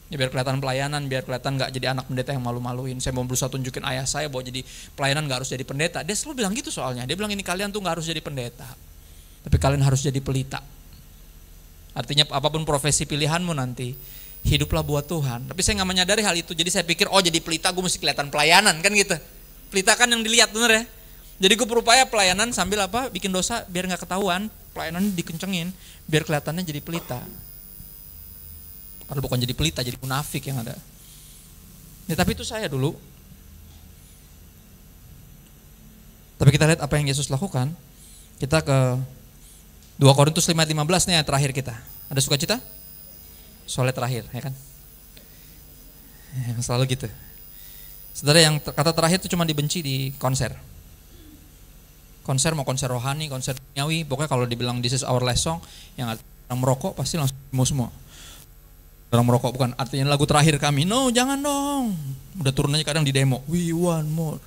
Ya biar kelihatan pelayanan, biar kelihatan gak jadi anak pendeta yang malu-maluin. Saya mau berusaha tunjukin ayah saya bahwa jadi pelayanan gak harus jadi pendeta. Dia selalu bilang gitu soalnya. Dia bilang ini kalian tuh gak harus jadi pendeta, tapi kalian harus jadi pelita. Artinya apapun profesi pilihanmu nanti, hiduplah buat Tuhan. Tapi saya gak menyadari hal itu. Jadi saya pikir jadi pelita gue mesti kelihatan pelayanan kan gitu. Pelita kan yang dilihat bener ya. Jadi gue berupaya pelayanan sambil apa? Bikin dosa biar gak ketahuan. Pelayanan dikencengin biar kelihatannya jadi pelita. Padahal bukan jadi pelita, jadi munafik yang ada. Ya, tapi itu saya dulu. Tapi kita lihat apa yang Yesus lakukan. Kita ke 2 Korintus 5:15 nih yang terakhir kita. Ada sukacita? Soalnya terakhir, ya kan? Selalu gitu. Saudara, yang kata terakhir itu cuma dibenci di konser. Konser mau konser rohani, konser duniawi, pokoknya kalau dibilang this is our last song, yang orang merokok pasti langsung mau semua. Orang merokok bukan artinya lagu terakhir kami. No, jangan dong. Udah turun aja kadang di demo. We want more.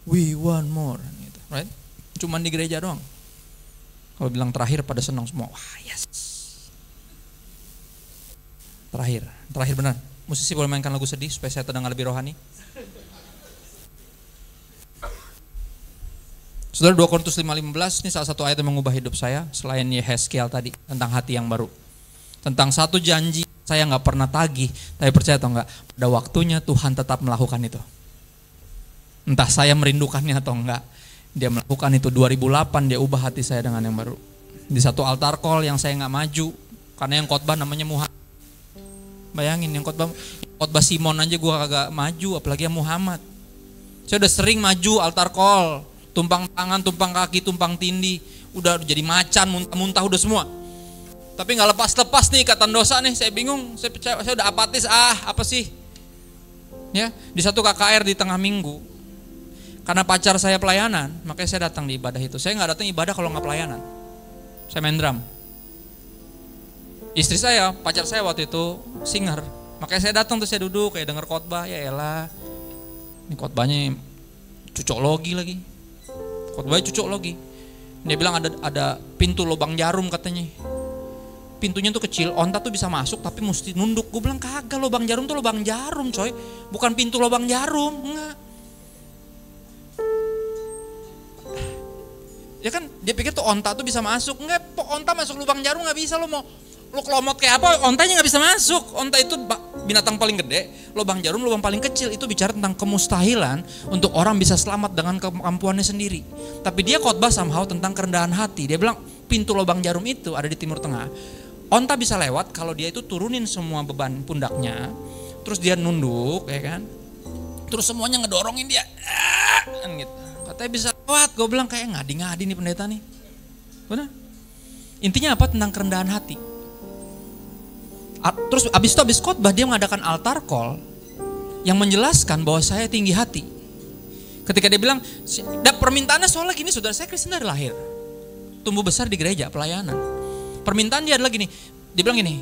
Gitu, right? cuman di gereja doang. Kalau bilang terakhir pada senang semua. Wah, yes. Terakhir benar. Musisi boleh mainkan lagu sedih supaya saya terdengar lebih rohani. Saudara, 2 Korintus 5:15 ini salah satu ayat yang mengubah hidup saya selain Yehezkiel tadi tentang hati yang baru. Tentang satu janji saya nggak pernah tagih, tapi percaya atau enggak, pada waktunya Tuhan tetap melakukan itu. Entah saya merindukannya atau enggak, Dia melakukan itu. 2008 Dia ubah hati saya dengan yang baru. Di satu altar call yang saya nggak maju karena yang khotbah namanya Muhammad. Bayangin yang khotbah Simon aja gue kagak maju, apalagi yang Muhammad. Saya udah sering maju altar call, tumpang tangan, tumpang kaki, tumpang tindih, udah jadi macan, muntah-muntah udah semua. Tapi nggak lepas-lepas nih ikatan dosa nih, saya bingung, saya udah apatis, apa sih? Ya, di satu KKR di tengah minggu, karena pacar saya pelayanan, makanya saya datang di ibadah itu. Saya nggak datang ibadah kalau nggak pelayanan. Saya main drum. Istri saya, pacar saya waktu itu singer, makanya saya datang tuh, saya duduk kayak denger khotbah, ya elah, ini khotbahnya cucologi lagi. Khotbahnya cucologi. Dia bilang ada pintu lubang jarum katanya. Pintunya tuh kecil, onta tuh bisa masuk tapi mesti nunduk. Gue bilang kagak, lubang jarum tuh lubang jarum coy, bukan pintu lubang jarum, enggak. Ya kan dia pikir tuh onta tuh bisa masuk, enggak, onta masuk lubang jarum nggak bisa. Lo mau lo kelomot kayak apa, ontanya nggak bisa masuk. Onta itu binatang paling gede, lubang jarum lubang paling kecil. Itu bicara tentang kemustahilan untuk orang bisa selamat dengan kemampuannya sendiri. Tapi dia khotbah somehow tentang kerendahan hati. Dia bilang pintu lubang jarum itu ada di Timur Tengah. Onta bisa lewat kalau dia itu turunin semua beban pundaknya, terus dia nunduk, ya kan? Terus semuanya ngedorongin dia, kan gitu. Katanya bisa lewat. Gue bilang kayak ngadi-ngadi nih pendeta nih. Benar? Intinya apa? Tentang kerendahan hati. Terus abis khotbah dia mengadakan altar call yang menjelaskan bahwa saya tinggi hati. Ketika dia bilang, permintaannya soalnya gini, saudara, saya Kristen dari lahir, tumbuh besar di gereja pelayanan. Permintaan dia adalah gini, dia bilang gini,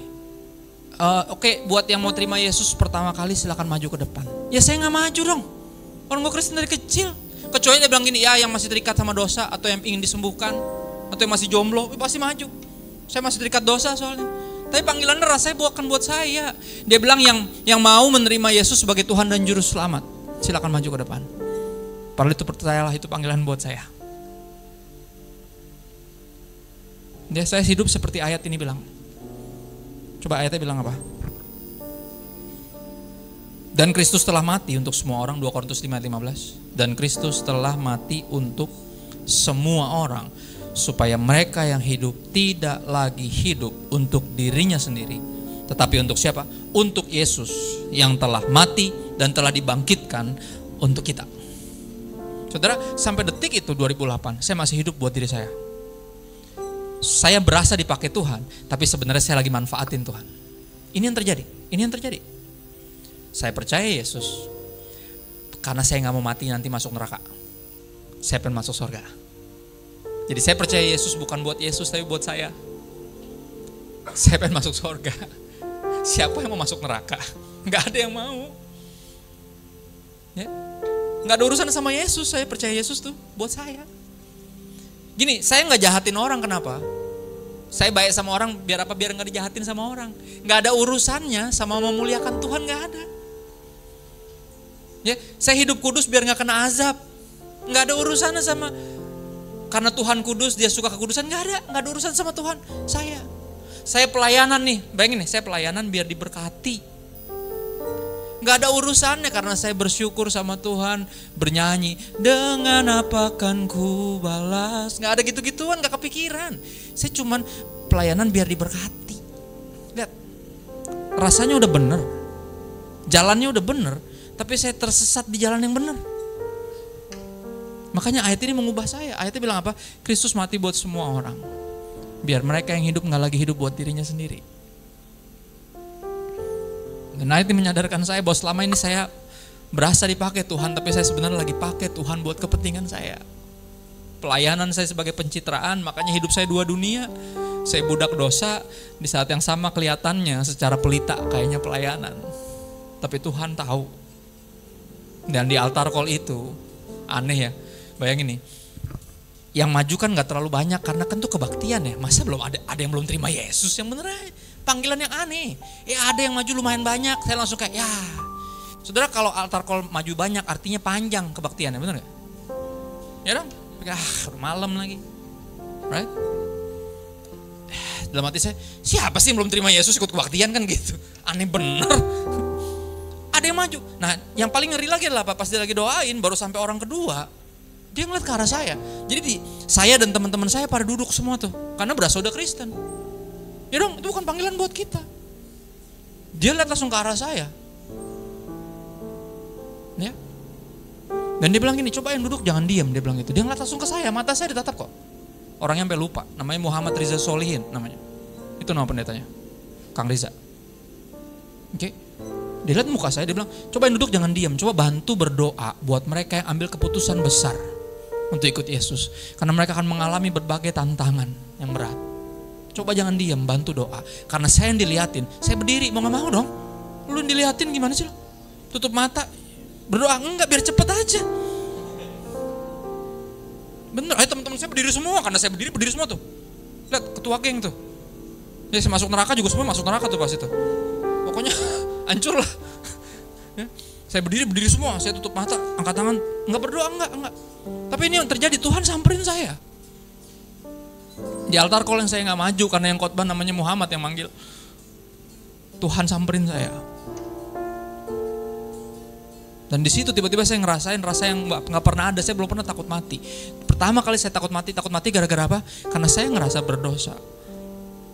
oke, buat yang mau terima Yesus pertama kali silakan maju ke depan. Ya saya nggak maju dong, orang gue Kristen dari kecil. Kecuali dia bilang gini, ya yang masih terikat sama dosa atau yang ingin disembuhkan atau yang masih jomblo, pasti maju. Saya masih terikat dosa soalnya. Tapi panggilannya rasanya bukan buat saya. Dia bilang yang mau menerima Yesus sebagai Tuhan dan Juru Selamat, silakan maju ke depan. Padahal itu percayalah, itu panggilan buat saya. Dia saya hidup seperti ayat ini bilang. Coba ayatnya bilang apa? Dan Kristus telah mati untuk semua orang, 2 Korintus 5:15. Dan Kristus telah mati untuk semua orang, supaya mereka yang hidup tidak lagi hidup untuk dirinya sendiri, tetapi untuk siapa? Untuk Yesus yang telah mati dan telah dibangkitkan untuk kita. Saudara, sampai detik itu 2008, saya masih hidup buat diri saya. Saya berasa dipakai Tuhan, tapi sebenarnya saya lagi manfaatin Tuhan. Ini yang terjadi. Saya percaya Yesus, karena saya gak mau mati nanti masuk neraka. Saya pengen masuk surga. Jadi saya percaya Yesus bukan buat Yesus, tapi buat saya. Saya pengen masuk surga. Siapa yang mau masuk neraka? Gak ada yang mau. Ya? Gak ada urusan sama Yesus, saya percaya Yesus tuh buat saya. Gini, saya gak jahatin orang, kenapa? Saya baik sama orang, biar apa? Biar gak dijahatin sama orang. Gak ada urusannya sama memuliakan Tuhan, gak ada. Ya, saya hidup kudus biar gak kena azab. Gak ada urusannya sama, karena Tuhan kudus, dia suka kekudusan, gak ada urusan sama Tuhan. Saya pelayanan nih, bayangin nih, saya pelayanan biar diberkati. Gak ada urusannya karena saya bersyukur sama Tuhan, bernyanyi, dengan apa kan ku balas. Gak ada gitu-gituan, gak kepikiran. Saya cuman pelayanan biar diberkati. Lihat, rasanya udah bener, jalannya udah bener, tapi saya tersesat di jalan yang bener. Makanya ayat ini mengubah saya. Ayatnya bilang apa? Kristus mati buat semua orang, biar mereka yang hidup gak lagi hidup buat dirinya sendiri. Dan ayat ini menyadarkan saya bahwa selama ini saya berasa dipakai Tuhan, tapi saya sebenarnya lagi pakai Tuhan buat kepentingan saya. Pelayanan saya sebagai pencitraan, makanya hidup saya dua dunia. Saya budak dosa, di saat yang sama kelihatannya secara pelita kayaknya pelayanan. Tapi Tuhan tahu. Dan di altar call itu, aneh ya, bayangin nih. Yang maju kan gak terlalu banyak karena kan tuh kebaktian ya. Masa belum ada yang belum terima Yesus yang bener aja. Panggilan yang aneh. Ada yang maju lumayan banyak. Saya langsung kayak ya. Saudara, kalau altar call maju banyak artinya panjang kebaktiannya, bener gak? Ya dong. Malam lagi. Right? Dalam hati saya, siapa sih yang belum terima Yesus ikut kebaktian kan gitu. Aneh bener. Ada yang maju. Nah yang paling ngeri lagi adalah pas dia lagi doain baru sampai orang kedua. Dia ngeliat ke arah saya. Jadi saya dan teman-teman saya pada duduk semua tuh. Karena berasa udah Kristen. Ya dong, itu bukan panggilan buat kita. Dia lihat langsung ke arah saya. Ya. Dan dia bilang gini, coba yang duduk jangan diam. Dia bilang gitu. Dia ngeliat langsung ke saya, mata saya ditatap kok. Orangnya sampai lupa. Namanya Muhammad Riza Solihin namanya. Itu nama pendetanya. Kang Riza. Oke. Dia lihat muka saya, dia bilang, coba yang duduk jangan diam. Coba bantu berdoa buat mereka yang ambil keputusan besar untuk ikut Yesus. Karena mereka akan mengalami berbagai tantangan yang berat. Coba jangan diam, bantu doa. Karena saya yang diliatin, saya berdiri, mau gak mau dong. Lu yang diliatin gimana sih lo? Tutup mata, berdoa, enggak biar cepet aja. Bener, ayo teman-teman saya berdiri semua, karena saya berdiri semua tuh. Lihat ketua geng tuh. Ya, saya masuk neraka juga semua masuk neraka tuh pas itu. Pokoknya hancur lah. Ya, saya berdiri semua, saya tutup mata, angkat tangan, enggak berdoa, enggak. Tapi ini yang terjadi, Tuhan samperin saya. Di altar call yang saya enggak maju karena yang khotbah namanya Muhammad yang manggil. Tuhan samperin saya. Dan di situ tiba-tiba saya ngerasain rasa yang nggak pernah ada. Saya belum pernah takut mati. Pertama kali saya takut mati gara-gara apa? Karena saya ngerasa berdosa.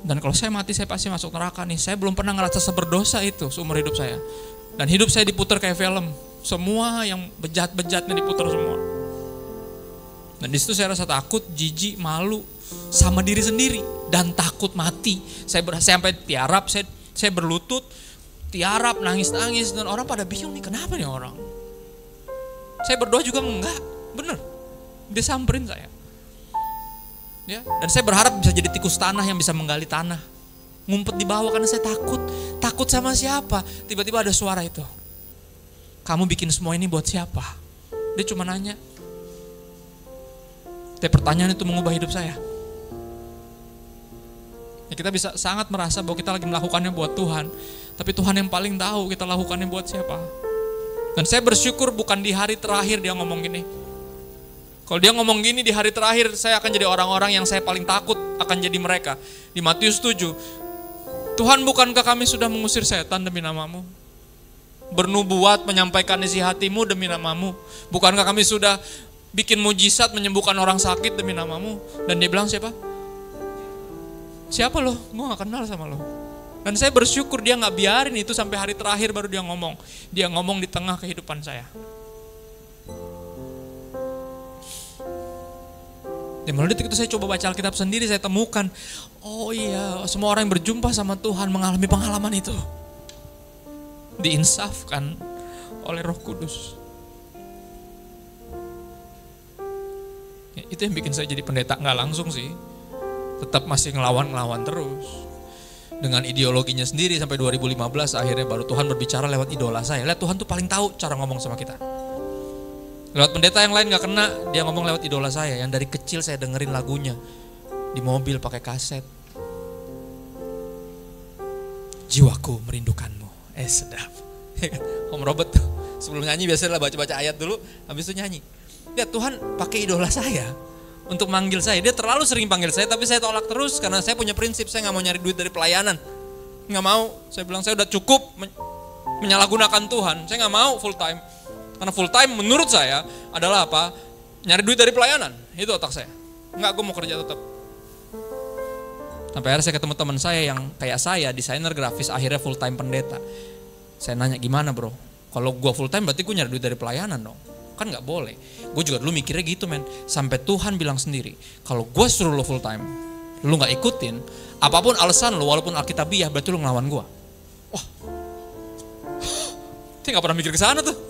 Dan kalau saya mati saya pasti masuk neraka nih. Saya belum pernah ngerasa seberdosa itu seumur hidup saya. Dan hidup saya diputar kayak film. Semua yang bejat-bejatnya diputar semua. Dan di situ saya rasa takut, jijik, malu sama diri sendiri dan takut mati. Saya sampai tiarap, saya berlutut, tiarap, nangis-nangis, dan orang pada bingung nih, kenapa nih orang? Saya berdoa juga enggak, bener. Dia samperin saya. Ya, dan saya berharap bisa jadi tikus tanah yang bisa menggali tanah. Ngumpet di bawah karena saya takut. Takut sama siapa? Tiba-tiba ada suara itu. Kamu bikin semua ini buat siapa? Dia cuma nanya. Tapi pertanyaan itu mengubah hidup saya. Ya, kita bisa sangat merasa bahwa kita lagi melakukannya buat Tuhan. Tapi Tuhan yang paling tahu kita lakukannya buat siapa. Dan saya bersyukur bukan di hari terakhir dia ngomong gini. Kalau dia ngomong gini di hari terakhir, saya akan jadi orang-orang yang saya paling takut akan jadi mereka. Di Matius 7, Tuhan bukankah kami sudah mengusir setan demi namamu? Bernubuat menyampaikan isi hatimu demi namamu. Bukankah kami sudah bikin mujizat menyembuhkan orang sakit demi namamu? Dan dia bilang siapa? Siapa lo? Gue gak kenal sama lo. Dan saya bersyukur dia gak biarin itu sampai hari terakhir baru dia ngomong. Dia ngomong di tengah kehidupan saya. Dan mulai detik itu saya coba baca Alkitab sendiri, saya temukan, oh iya, semua orang yang berjumpa sama Tuhan mengalami pengalaman itu. Diinsafkan oleh Roh Kudus. Ya, itu yang bikin saya jadi pendeta, nggak langsung sih. Tetap masih ngelawan terus. Dengan ideologinya sendiri sampai 2015 akhirnya baru Tuhan berbicara lewat idola saya. Lihat, Tuhan tuh paling tahu cara ngomong sama kita. Lewat pendeta yang lain gak kena, dia ngomong lewat idola saya yang dari kecil saya dengerin lagunya di mobil pakai kaset. Jiwaku merindukanmu, sedap. Om Robert tuh sebelum nyanyi biasanya baca-baca ayat dulu, habis itu nyanyi. Lihat, Tuhan pakai idola saya untuk manggil saya. Dia terlalu sering panggil saya, tapi saya tolak terus karena saya punya prinsip, saya gak mau nyari duit dari pelayanan. Gak mau, saya bilang saya udah cukup menyalahgunakan Tuhan, saya gak mau full time. Karena full time menurut saya adalah apa? Nyari duit dari pelayanan. Itu otak saya. Enggak, gue mau kerja tetap. Sampai akhirnya saya ketemu teman saya yang kayak saya, desainer grafis, akhirnya full time pendeta. Saya nanya, gimana bro? Kalau gue full time berarti gue nyari duit dari pelayanan dong. Kan gak boleh. Gue juga dulu mikirnya gitu men. Sampai Tuhan bilang sendiri, kalau gue suruh lo full time, lo gak ikutin, apapun alasan lo, walaupun alkitabiah, berarti lo ngelawan gue. Wah, saya gak pernah mikir ke sana tuh.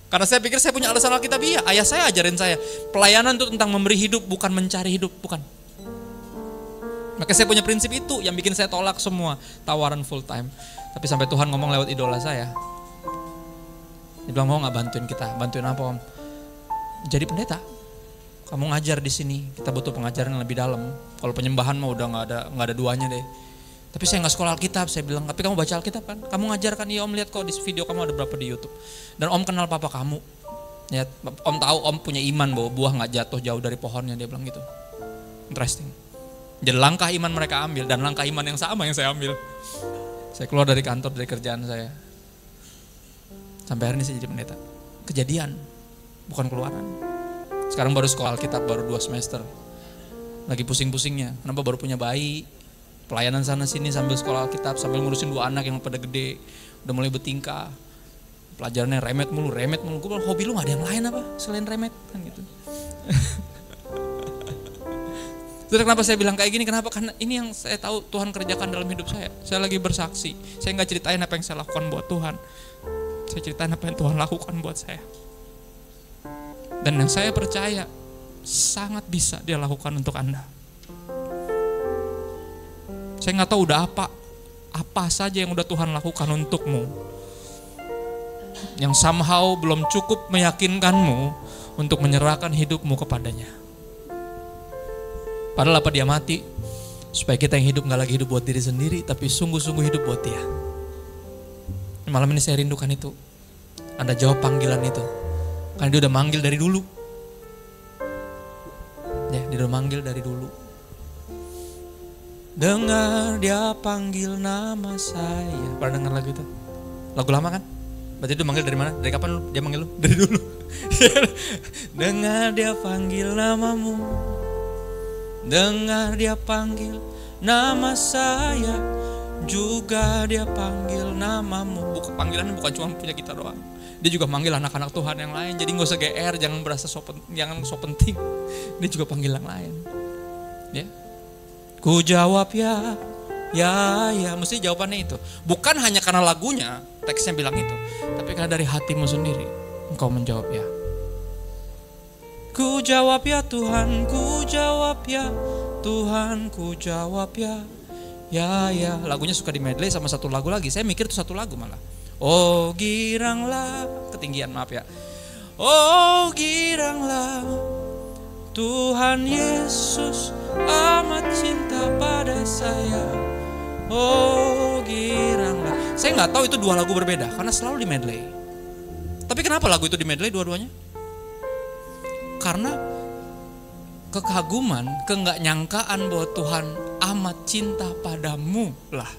Karena saya pikir saya punya alasan alkitabiah. Ayah saya ajarin saya, pelayanan itu tentang memberi hidup, bukan mencari hidup, bukan. Maka saya punya prinsip itu yang bikin saya tolak semua tawaran full time. Tapi sampai Tuhan ngomong lewat idola saya. Dia bilang, mau gak bantuin kita? Bantuin apa om? Jadi pendeta. kamu ngajar di sini, kita butuh pengajaran yang lebih dalam. Kalau penyembahan mah udah nggak ada duanya deh. Tapi saya nggak sekolah Alkitab, saya bilang, tapi kamu baca Alkitab kan? Kamu ngajar kan? Iya om, lihat kok di video kamu ada berapa di YouTube. Dan om kenal papa kamu. Ya, om tahu om punya iman bahwa buah nggak jatuh jauh dari pohonnya, dia bilang gitu. Interesting. Jadi langkah iman mereka ambil dan langkah iman yang sama yang saya ambil. Saya keluar dari kantor, dari kerjaan saya. Sampai hari ini saya jadi pendeta. Kejadian, bukan keluaran. Sekarang baru sekolah Alkitab, baru 2 semester. Lagi pusing-pusingnya, kenapa baru punya bayi. Pelayanan sana sini sambil sekolah Alkitab, sambil ngurusin 2 anak yang pada gede. Udah mulai bertingkah. Pelajarannya remet mulu. Gue bilang, hobi lu gak ada yang lain apa selain remet? Kan gitu. Terus kenapa saya bilang kayak gini? Kenapa? Karena ini yang saya tahu Tuhan kerjakan dalam hidup saya. Saya lagi bersaksi. Saya gak ceritain apa yang saya lakukan buat Tuhan. Saya ceritain apa yang Tuhan lakukan buat saya. Dan yang saya percaya sangat bisa Dia lakukan untuk Anda. Saya gak tahu udah apa saja yang udah Tuhan lakukan untukmu, yang somehow belum cukup meyakinkanmu untuk menyerahkan hidupmu kepadanya. Padahal apa Dia mati? Supaya kita yang hidup gak lagi hidup buat diri sendiri, tapi sungguh-sungguh hidup buat Dia. Malam ini saya rindukan itu. Anda jawab panggilan itu. Karena Dia udah manggil dari dulu. Ya, Dia udah manggil dari dulu. Dengar Dia panggil nama saya. Pernah dengar lagu itu? Lagu lama kan? Berarti Dia manggil dari mana? Dari kapan lu? Dia manggil lu? Dari dulu. Dengar Dia panggil namamu. Dengar Dia panggil nama saya. Juga Dia panggil namamu. Panggilannya bukan cuma punya kita doang. Dia juga manggil anak-anak Tuhan yang lain. Jadi gak usah GR, jangan merasa jangan so penting. Dia juga panggil yang lain. Ya. Ku jawab ya, mesti jawabannya itu. Bukan hanya karena lagunya, teksnya bilang itu, tapi karena dari hatimu sendiri, engkau menjawab ya. Ku jawab ya Tuhan, ku jawab ya Tuhan, ku jawab ya. Ya, lagunya suka di medley sama satu lagu lagi. Saya mikir itu satu lagu malah. Oh giranglah, ketinggian maaf ya. Oh giranglah, Tuhan Yesus amat cinta pada saya. Oh giranglah. Saya nggak tahu itu 2 lagu berbeda karena selalu di medley. Tapi kenapa lagu itu di medley dua-duanya? Karena kekaguman, nggak nyangkaan bahwa Tuhan amat cinta padamu lah.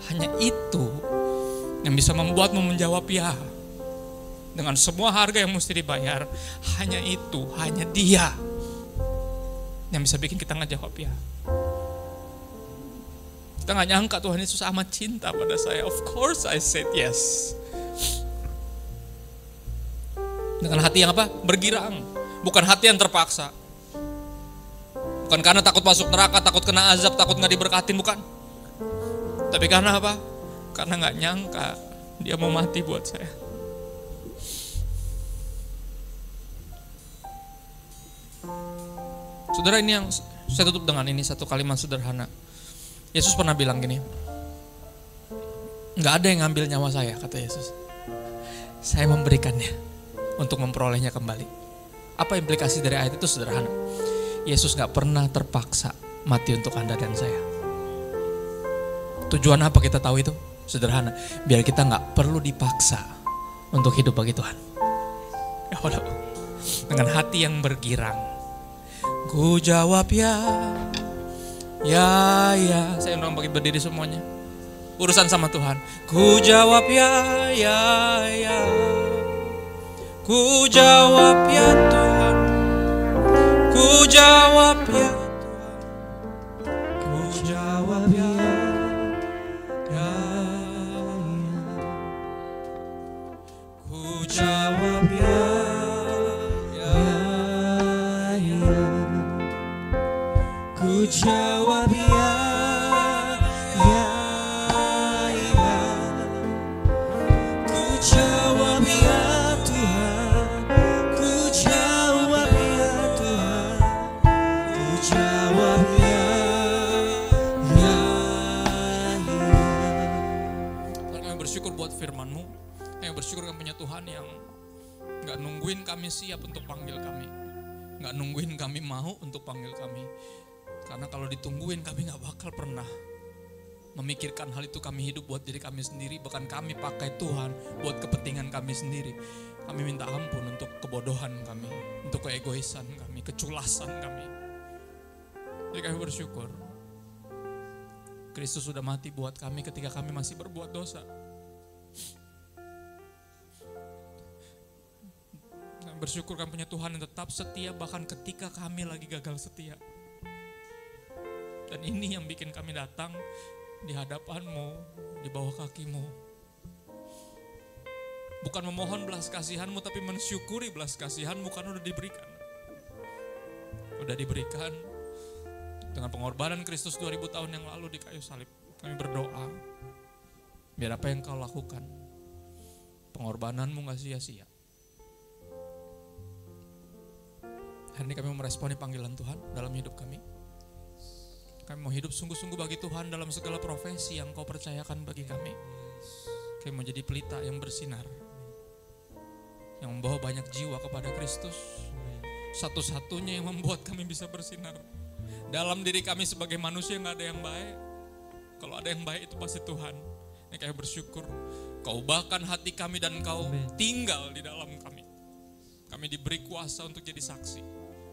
Hanya itu yang bisa membuatmu menjawab ya. Dengan semua harga yang mesti dibayar, hanya itu, hanya Dia yang bisa bikin kita ngejawab ya. Kita gak nyangka Tuhan Yesus amat cinta pada saya. Of course I said yes. Dengan hati yang apa? Bergirang. Bukan hati yang terpaksa. Bukan karena takut masuk neraka, takut kena azab, takut gak diberkatin, bukan. Tapi karena apa? Karena gak nyangka Dia mau mati buat saya. Saudara, ini yang saya tutup dengan ini, satu kalimat sederhana. Yesus pernah bilang gini, gak ada yang ngambil nyawa saya, kata Yesus. Saya memberikannya untuk memperolehnya kembali. Apa implikasi dari ayat itu? Sederhana. Yesus gak pernah terpaksa mati untuk Anda dan saya. Tujuan apa kita tahu itu? Sederhana, biar kita gak perlu dipaksa untuk hidup bagi Tuhan. Ya Allah, dengan hati yang bergirang, ku jawab ya. Saya undang bagi berdiri semuanya. Urusan sama Tuhan. Ku jawab ya. Ku jawab ya Tuhan. Ku jawab ya Tuhan. Ku jawab ya. Ku jawab ya. Ku jawab ya, ku jawab ya Tuhan, ku jawab ya Tuhan, ku jawab ya. Tuhan, kami bersyukur buat firman-Mu, kami bersyukur kami punya Tuhan yang gak nungguin kami siap untuk panggil kami. Gak nungguin kami mau untuk panggil kami. Karena kalau ditungguin kami gak bakal pernah memikirkan hal itu. Kami hidup buat diri kami sendiri. Bahkan kami pakai Tuhan buat kepentingan kami sendiri. Kami minta ampun untuk kebodohan kami, untuk keegoisan kami, keculasan kami. Jadi kami bersyukur Kristus sudah mati buat kami ketika kami masih berbuat dosa. Bersyukur kami punya Tuhan yang tetap setia bahkan ketika kami lagi gagal setia. Dan ini yang bikin kami datang di hadapan-Mu, di bawah kaki-Mu. Bukan memohon belas kasihan-Mu, tapi mensyukuri belas kasihan-Mu karena udah diberikan. Udah diberikan dengan pengorbanan Kristus 2000 tahun yang lalu di kayu salib. Kami berdoa, biar apa yang Kau lakukan, pengorbanan-Mu gak sia-sia. Hari ini kami mau meresponi panggilan Tuhan dalam hidup kami. Kami mau hidup sungguh-sungguh bagi Tuhan dalam segala profesi yang Kau percayakan bagi kami. Kami mau jadi pelita yang bersinar, yang membawa banyak jiwa kepada Kristus. Satu-satunya yang membuat kami bisa bersinar. Dalam diri kami sebagai manusia gak ada yang baik. Kalau ada yang baik itu pasti Tuhan. Ini kami bersyukur Kau ubahkan hati kami dan Kau tinggal di dalam kami. Kami diberi kuasa untuk jadi saksi.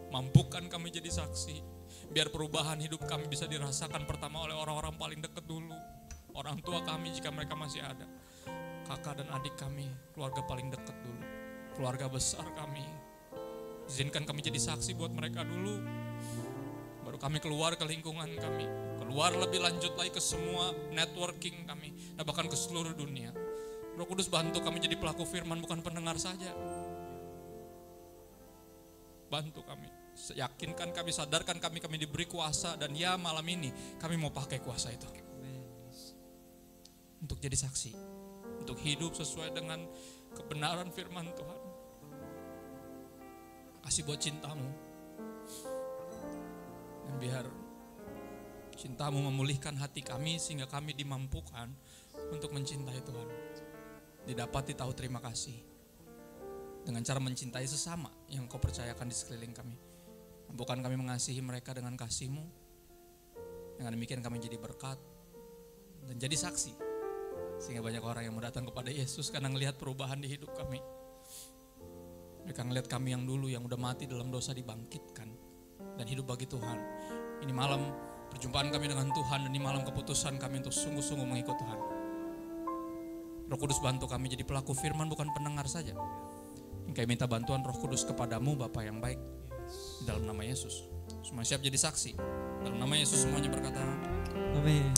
Mampukan kami jadi saksi. Biar perubahan hidup kami bisa dirasakan pertama oleh orang-orang paling dekat dulu. Orang tua kami jika mereka masih ada. Kakak dan adik kami, keluarga paling dekat dulu. Keluarga besar kami. Izinkan kami jadi saksi buat mereka dulu. Baru kami keluar ke lingkungan kami. Keluar lebih lanjut lagi ke semua networking kami. Dan bahkan ke seluruh dunia. Roh Kudus bantu kami jadi pelaku firman, bukan pendengar saja. Bantu kami, yakinkan kami, sadarkan kami, kami diberi kuasa. Dan ya malam ini kami mau pakai kuasa itu untuk jadi saksi, untuk hidup sesuai dengan kebenaran firman Tuhan. Kasih buat cinta-Mu. Dan biar cinta-Mu memulihkan hati kami sehingga kami dimampukan untuk mencintai Tuhan. Didapati tahu terima kasih dengan cara mencintai sesama yang Kau percayakan di sekeliling kami. Bukan kami mengasihi mereka dengan kasih-Mu. Dengan demikian kami jadi berkat dan jadi saksi. Sehingga banyak orang yang mau datang kepada Yesus karena ngelihat perubahan di hidup kami. Mereka ngelihat kami yang dulu yang udah mati dalam dosa dibangkitkan dan hidup bagi Tuhan. Ini malam perjumpaan kami dengan Tuhan dan ini malam keputusan kami untuk sungguh-sungguh mengikut Tuhan. Roh Kudus bantu kami jadi pelaku firman, bukan pendengar saja. Kami minta bantuan Roh Kudus kepadamu Bapa yang baik. Dalam nama Yesus. Semua siap jadi saksi. Dalam nama Yesus semuanya berkata, Amin.